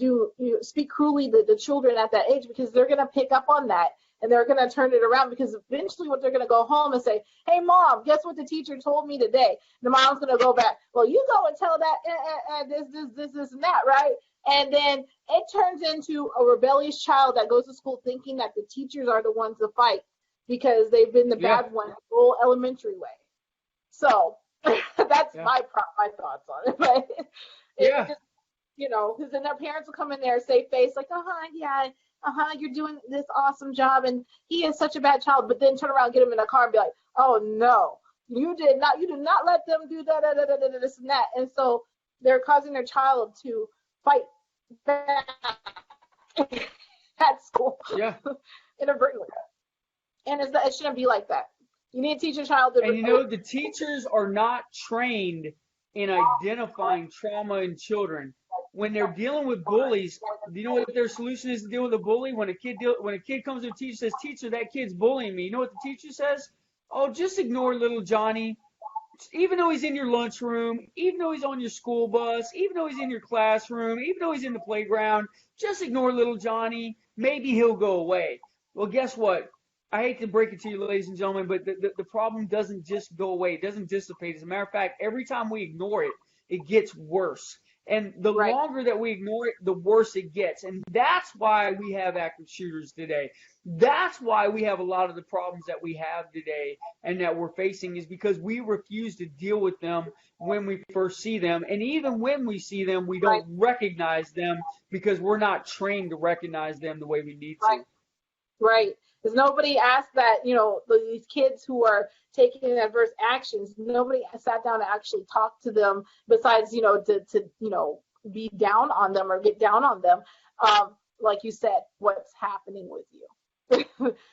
speak cruelly to the children at that age, because they're going to pick up on that and they're going to turn it around, because eventually what they're going to go home and say, "Hey mom, guess what the teacher told me today?" The mom's going to go back, "Well, you go and tell that this and that," right? And then it turns into a rebellious child that goes to school thinking that the teachers are the ones to fight, because they've been the Yeah. bad one the whole elementary way. So that's Yeah. my thoughts on it. But Yeah. just, because then their parents will come in there, save face, like, yeah, you're doing this awesome job, and he is such a bad child, but then turn around, get him in a car, and be like, oh no, you did not let them do this and that, and so they're causing their child to fight back at school. Yeah. Inadvertently, and it shouldn't be like that. You need to teach your child to. And the teachers are not trained in identifying trauma in children. When they're dealing with bullies, do you know what their solution is to deal with a bully? When a kid comes to a teacher and says, "Teacher, that kid's bullying me," you know what the teacher says? "Oh, just ignore little Johnny. Even though he's in your lunchroom, even though he's on your school bus, even though he's in your classroom, even though he's in the playground, just ignore little Johnny. Maybe he'll go away." Well, guess what? I hate to break it to you, ladies and gentlemen, but the problem doesn't just go away. It doesn't dissipate. As a matter of fact, every time we ignore it, it gets worse. And the Right. longer that we ignore it, the worse it gets. And that's why we have active shooters today. That's why we have a lot of the problems that we have today and that we're facing, is because we refuse to deal with them when we first see them. And even when we see them, we don't recognize them because we're not trained to recognize them the way we need to. Right. Because nobody asked that, these kids who are taking adverse actions, nobody sat down and actually talked to them besides, to be down on them or get down on them. Like you said, what's happening with you?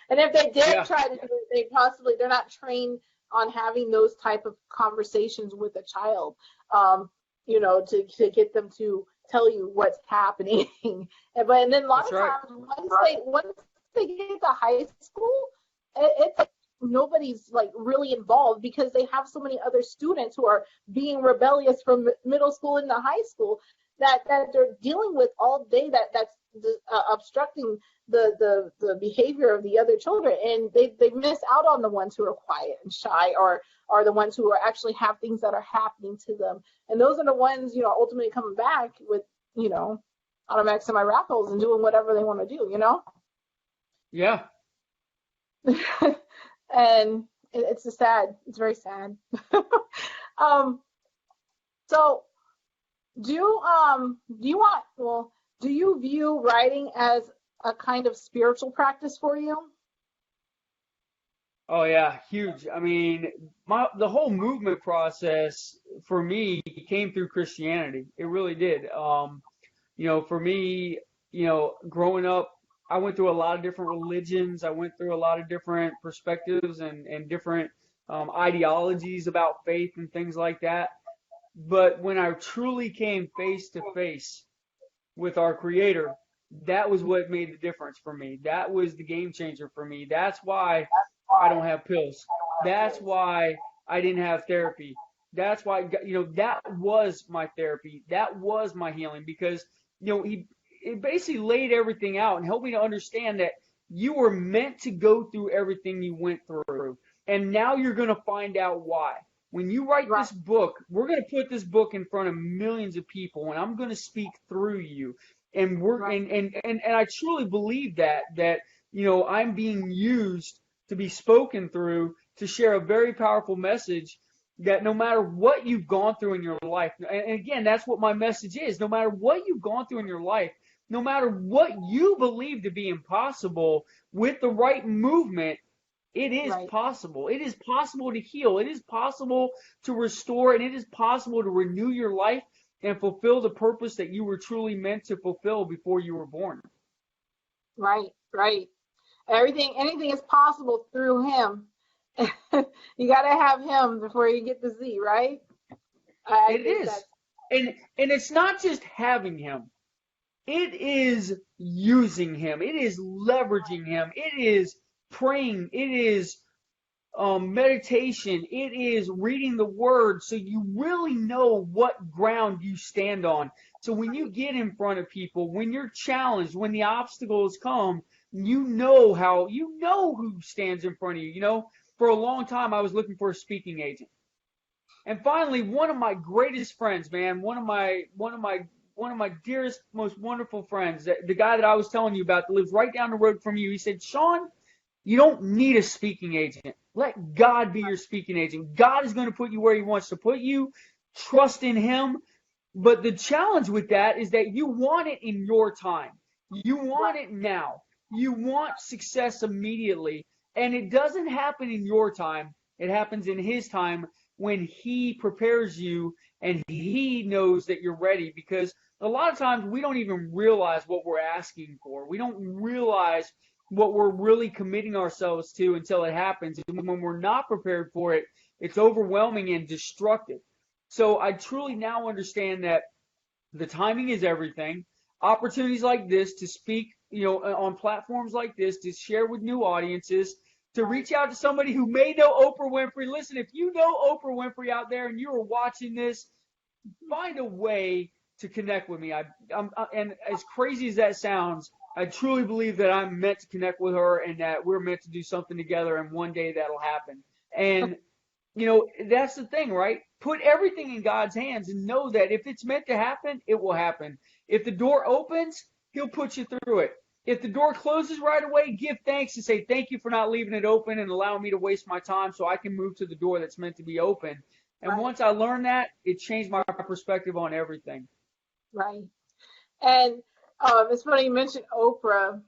And if they did try to do it, they're not trained on having those type of conversations with a child, to get them to tell you what's happening. And then a lot of times, once they get to high school, it's like nobody's like really involved because they have so many other students who are being rebellious from middle school into high school that they're dealing with all day, that's obstructing the behavior of the other children, and they miss out on the ones who are quiet and shy, or are the ones who are actually have things that are happening to them, and those are the ones ultimately coming back with automatic semi-rifles and doing whatever they want to do. Yeah. And it's it's very sad. So do you view writing as a kind of spiritual practice for you? Oh yeah, huge. I mean, the whole movement process for me came through Christianity. It really did. For me, growing up, I went through a lot of different religions. I went through a lot of different perspectives and different ideologies about faith and things like that. But when I truly came face to face with our Creator, that was what made the difference for me. That was the game changer for me. That's why I don't have pills. That's why I didn't have therapy. That's why, that was my therapy. That was my healing, because, it basically laid everything out and helped me to understand that you were meant to go through everything you went through. And now you're going to find out why. When you write this book, we're going to put this book in front of millions of people, and I'm going to speak through you. And and I truly believe that I'm being used to be spoken through to share a very powerful message, that no matter what you've gone through in your life, and again, that's what my message is, no matter what you've gone through in your life, no matter what you believe to be impossible, with the right movement, it is possible. It is possible to heal. It is possible to restore, and it is possible to renew your life and fulfill the purpose that you were truly meant to fulfill before you were born. Right. Anything is possible through Him. You got to have Him before you get the Z, right? It is. And it's not just having Him. It is using Him. It is leveraging Him. It is praying. It is meditation. It is reading the Word, so you really know what ground you stand on. So when you get in front of people, when you're challenged, when the obstacles come, you know who stands in front of you. For a long time, I was looking for a speaking agent. And finally, one of my greatest friends, man, one of my dearest, most wonderful friends, the guy that I was telling you about that lives right down the road from you, he said, "Sean, You don't need a speaking agent. Let God be your speaking agent. God is going to put you where he wants to put you. Trust in him. But the challenge with that is that you want it in your time. You want it now. You want success immediately. And it doesn't happen in your time. It happens in his time when he prepares you and he knows that you're ready. Because a lot of times we don't even realize what we're asking for. We don't realize what we're really committing ourselves to until it happens. And when we're not prepared for it, it's overwhelming and destructive. So I truly now understand that the timing is everything. Opportunities like this to speak, on platforms like this, to share with new audiences, to reach out to somebody who may know Oprah Winfrey. Listen, if you know Oprah Winfrey out there and you are watching this, find a way to connect with me. And as crazy as that sounds, I truly believe that I'm meant to connect with her and that we're meant to do something together, and one day that'll happen. And that's the thing, right? Put everything in God's hands and know that if it's meant to happen, it will happen. If the door opens, he'll put you through it. If the door closes right away, give thanks and say, thank you for not leaving it open and allowing me to waste my time so I can move to the door that's meant to be open. And once I learned that, it changed my perspective on everything. Right. And it's funny you mentioned Oprah.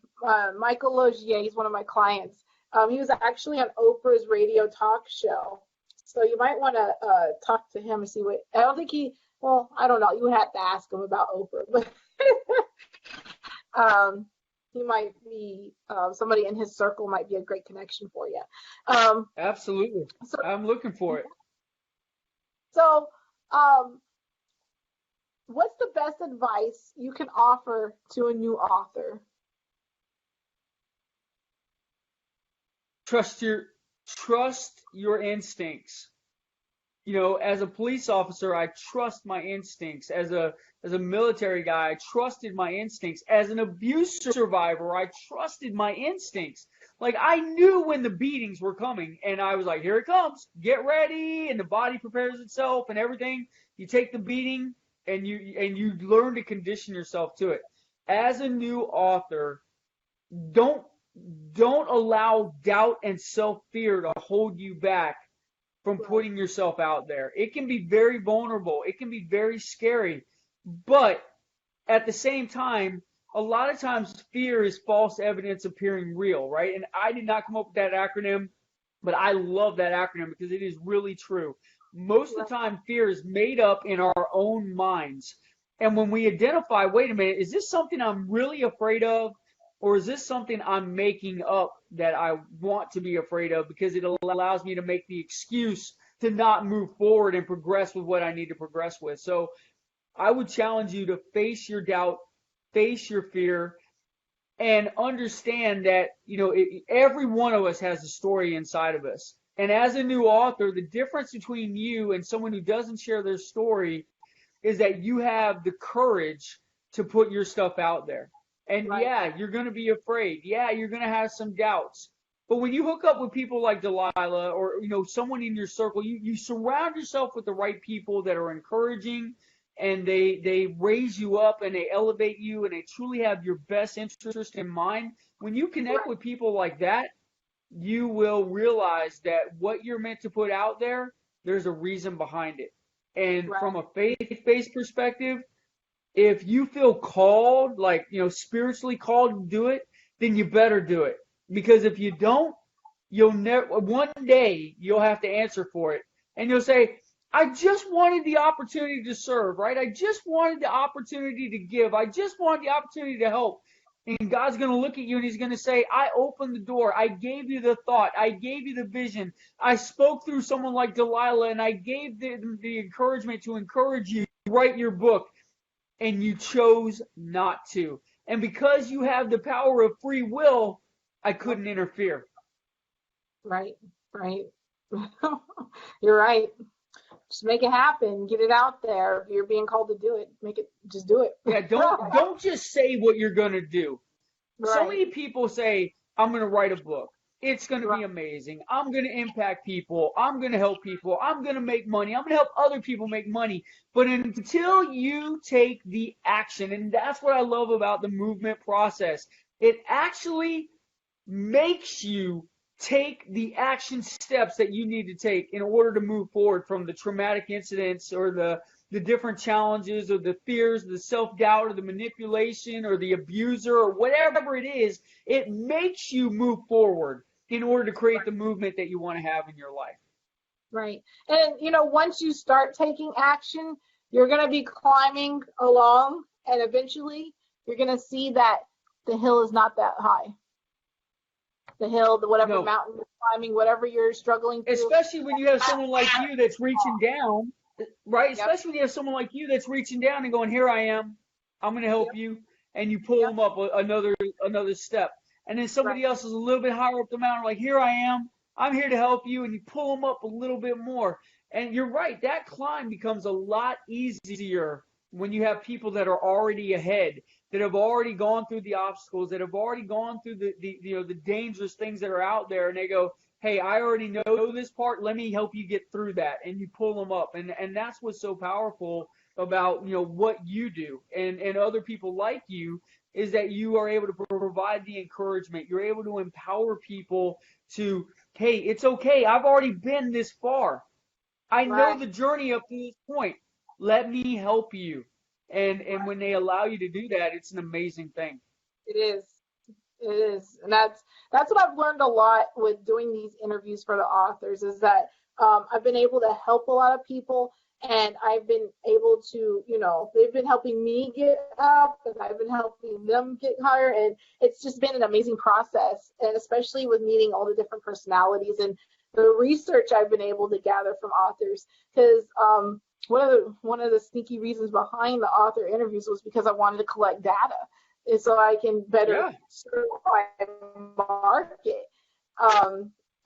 Michael Logier, he's one of my clients. He was actually on Oprah's radio talk show. So you might want to talk to him and see what, I don't think I don't know. You would have to ask him about Oprah. But he might be, somebody in his circle might be a great connection for you. Absolutely. So, I'm looking for it. So what's the best advice you can offer to a new author? Trust your instincts. As a police officer, I trust my instincts. As a military guy, I trusted my instincts. As an abuse survivor, I trusted my instincts. Like, I knew when the beatings were coming, and I was like, here it comes. Get ready, and the body prepares itself and everything. You take the beating, and you learn to condition yourself to it. As a new author, don't allow doubt and self-fear to hold you back from putting yourself out there. It can be very vulnerable. It can be very scary. But at the same time, a lot of times fear is false evidence appearing real, right? And I did not come up with that acronym, but I love that acronym because it is really true. Most of the time, fear is made up in our own minds. And when we identify, wait a minute, is this something I'm really afraid of? Or is this something I'm making up that I want to be afraid of because it allows me to make the excuse to not move forward and progress with what I need to progress with? So I would challenge you to face your doubt, face your fear, and understand that, every one of us has a story inside of us. And as a new author, the difference between you and someone who doesn't share their story is that you have the courage to put your stuff out there. And yeah, you're going to be afraid. Yeah, you're going to have some doubts. But when you hook up with people like Delilah or, someone in your circle, you surround yourself with the right people that are encouraging, and they raise you up and they elevate you and they truly have your best interest in mind. When you connect with people like that, you will realize that what you're meant to put out there, there's a reason behind it. And from a faith-based perspective, if you feel called, like, spiritually called to do it, then you better do it. Because if you don't, one day you'll have to answer for it. And you'll say, I just wanted the opportunity to serve, right? I just wanted the opportunity to give. I just wanted the opportunity to help. And God's going to look at you and he's going to say, I opened the door. I gave you the thought. I gave you the vision. I spoke through someone like Delilah, and I gave the encouragement to encourage you to write your book. And you chose not to. And because you have the power of free will, I couldn't interfere. Right. You're right. Just make it happen. Get it out there. If you're being called to do it, just do it. Yeah, don't just say what you're going to do. Right. So many people say, I'm going to write a book. It's going to be amazing. I'm going to impact people. I'm going to help people. I'm going to make money. I'm going to help other people make money. But until you take the action, and that's what I love about the movement process, it actually makes you take the action steps that you need to take in order to move forward from the traumatic incidents or the different challenges or the fears, the self-doubt or the manipulation or the abuser or whatever it is. It makes you move forward in order to create the movement that you want to have in your life. Right. And, once you start taking action, you're going to be climbing along, and eventually you're going to see that the hill is not that high. The hill, whatever mountain you're climbing, whatever you're struggling through. Especially when you have someone like you that's reaching down, right? Yep. Especially when you have someone like you that's reaching down and going, here I am, I'm going to help you. And you pull them up another step. And then somebody else is a little bit higher up the mountain, like, here I am, I'm here to help you. And you pull them up a little bit more. And you're right, that climb becomes a lot easier when you have people that are already ahead, that have already gone through the obstacles, that have already gone through the dangerous things that are out there, and they go, hey, I already know this part, let me help you get through that, and you pull them up. And that's what's so powerful about what you do and other people like you, is that you are able to provide the encouragement. You're able to empower people to, hey, it's okay, I've already been this far. I know the journey up to this point. Let me help you. And when they allow you to do that, it's an amazing thing. It is. It is. And that's what I've learned a lot with doing these interviews for the authors, is that I've been able to help a lot of people, and I've been able to, they've been helping me get up, and I've been helping them get higher. And it's just been an amazing process, and especially with meeting all the different personalities and the research I've been able to gather from authors. Because one of the sneaky reasons behind the author interviews was because I wanted to collect data, and so I can better serve my market,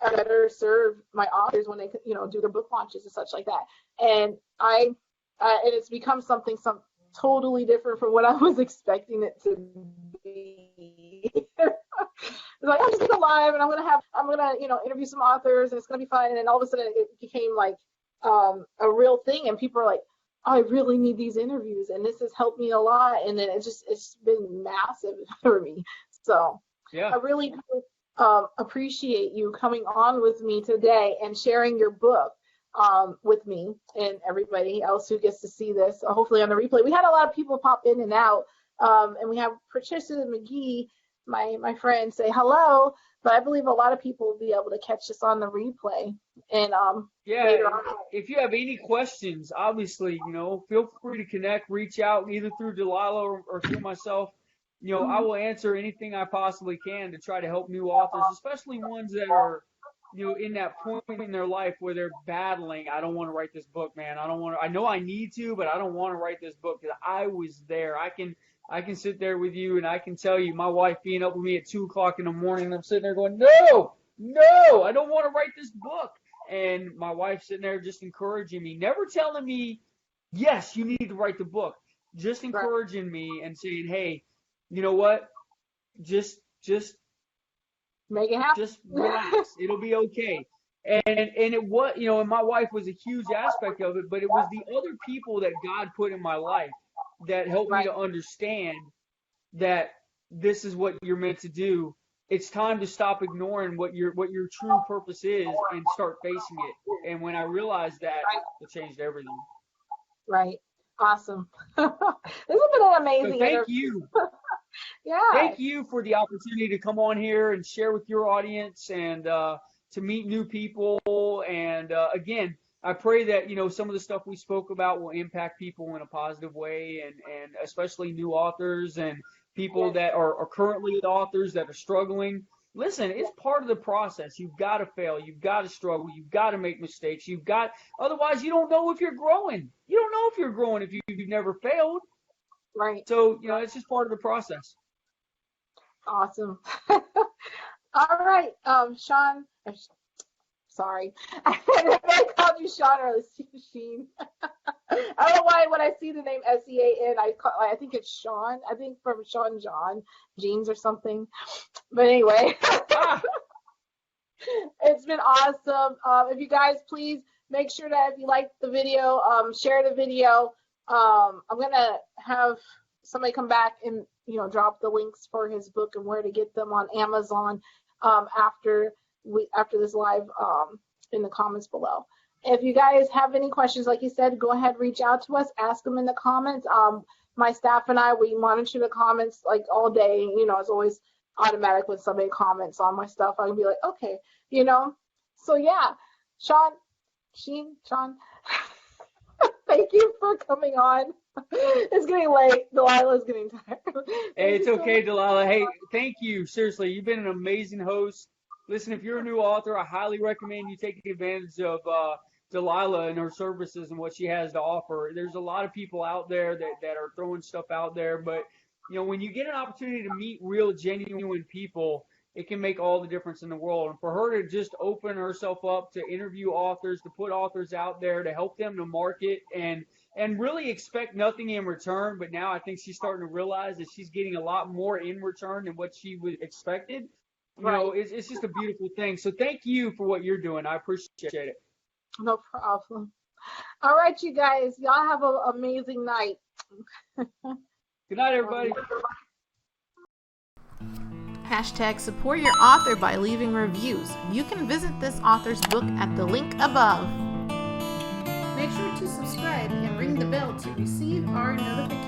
better serve my authors when they do their book launches and such like that. And and it's become something totally different from what I was expecting it to be. It's like, I'm just gonna live, and I'm gonna interview some authors, and it's gonna be fun. And then all of a sudden it became like a real thing, and people are like, I really need these interviews, and this has helped me a lot. And then it's been massive for me. So I really appreciate you coming on with me today and sharing your book with me and everybody else who gets to see this, hopefully on the replay. We had a lot of people pop in and out, and we have Patricia McGee, my friend, say hello, but I believe a lot of people will be able to catch this on the replay. And later on, if you have any questions, obviously, feel free to connect, reach out either through Delilah or through myself. I will answer anything I possibly can to try to help new authors, especially ones that are, in that point in their life where they're battling. I don't want to write this book, man. I know I need to, but I don't want to write this book, because I was there. I can sit there with you, and I can tell you, my wife being up with me at 2:00 in the morning, and I'm sitting there going, no, I don't want to write this book. And my wife sitting there just encouraging me, never telling me, yes, you need to write the book, just encouraging me and saying, hey, you know what, just make it happen. Just relax. It'll be okay. And it was, and my wife was a huge aspect of it, but it was the other people that God put in my life that helped me to understand that this is what you're meant to do. It's time to stop ignoring what your true purpose is and start facing it. And when I realized that, it changed everything. Right. Awesome. This has been an amazing So thank interview. you. Yeah. Thank you for the opportunity to come on here and share with your audience and to meet new people. And again, I pray that, some of the stuff we spoke about will impact people in a positive way, and especially new authors and people that are currently authors that are struggling. Listen, it's part of the process. You've got to fail. You've got to struggle. You've got to make mistakes. Otherwise, you don't know if you're growing. You don't know if you're growing if you've never failed. Right. So, it's just part of the process. Awesome. All right, Sean. Sorry, I called you Sean or Sheen. I don't know why when I see the name Sean, I think it's Sean. I think from Sean John Jeans or something. But anyway, it's been awesome. If you guys please make sure that if you like the video, share the video. I'm gonna have somebody come back and drop the links for his book and where to get them on Amazon. after this live in the comments below. If you guys have any questions, like you said, go ahead, reach out to us, ask them in the comments. My staff and I, we monitor the comments like all day. You know, it's always automatic when somebody comments on my stuff. I can be like, okay, you know. So yeah, Sean, thank you for coming on. It's getting late. Delilah's getting tired. Hey, it's okay, Delilah. Hey, thank you. Seriously, you've been an amazing host. Listen, if you're a new author, I highly recommend you take advantage of Delilah and her services and what she has to offer. There's a lot of people out there that are throwing stuff out there, but you know, when you get an opportunity to meet real, genuine people, it can make all the difference in the world. And for her to just open herself up to interview authors, to put authors out there, to help them to market and really expect nothing in return. But now I think she's starting to realize that she's getting a lot more in return than what she was expected. You know, it's just a beautiful thing. So thank you for what you're doing. I appreciate it. No problem. All right, you guys. Y'all have an amazing night. Good night, everybody. Hashtag support your author by leaving reviews. You can visit this author's book at the link above. Make sure to subscribe and ring the bell to receive our notifications.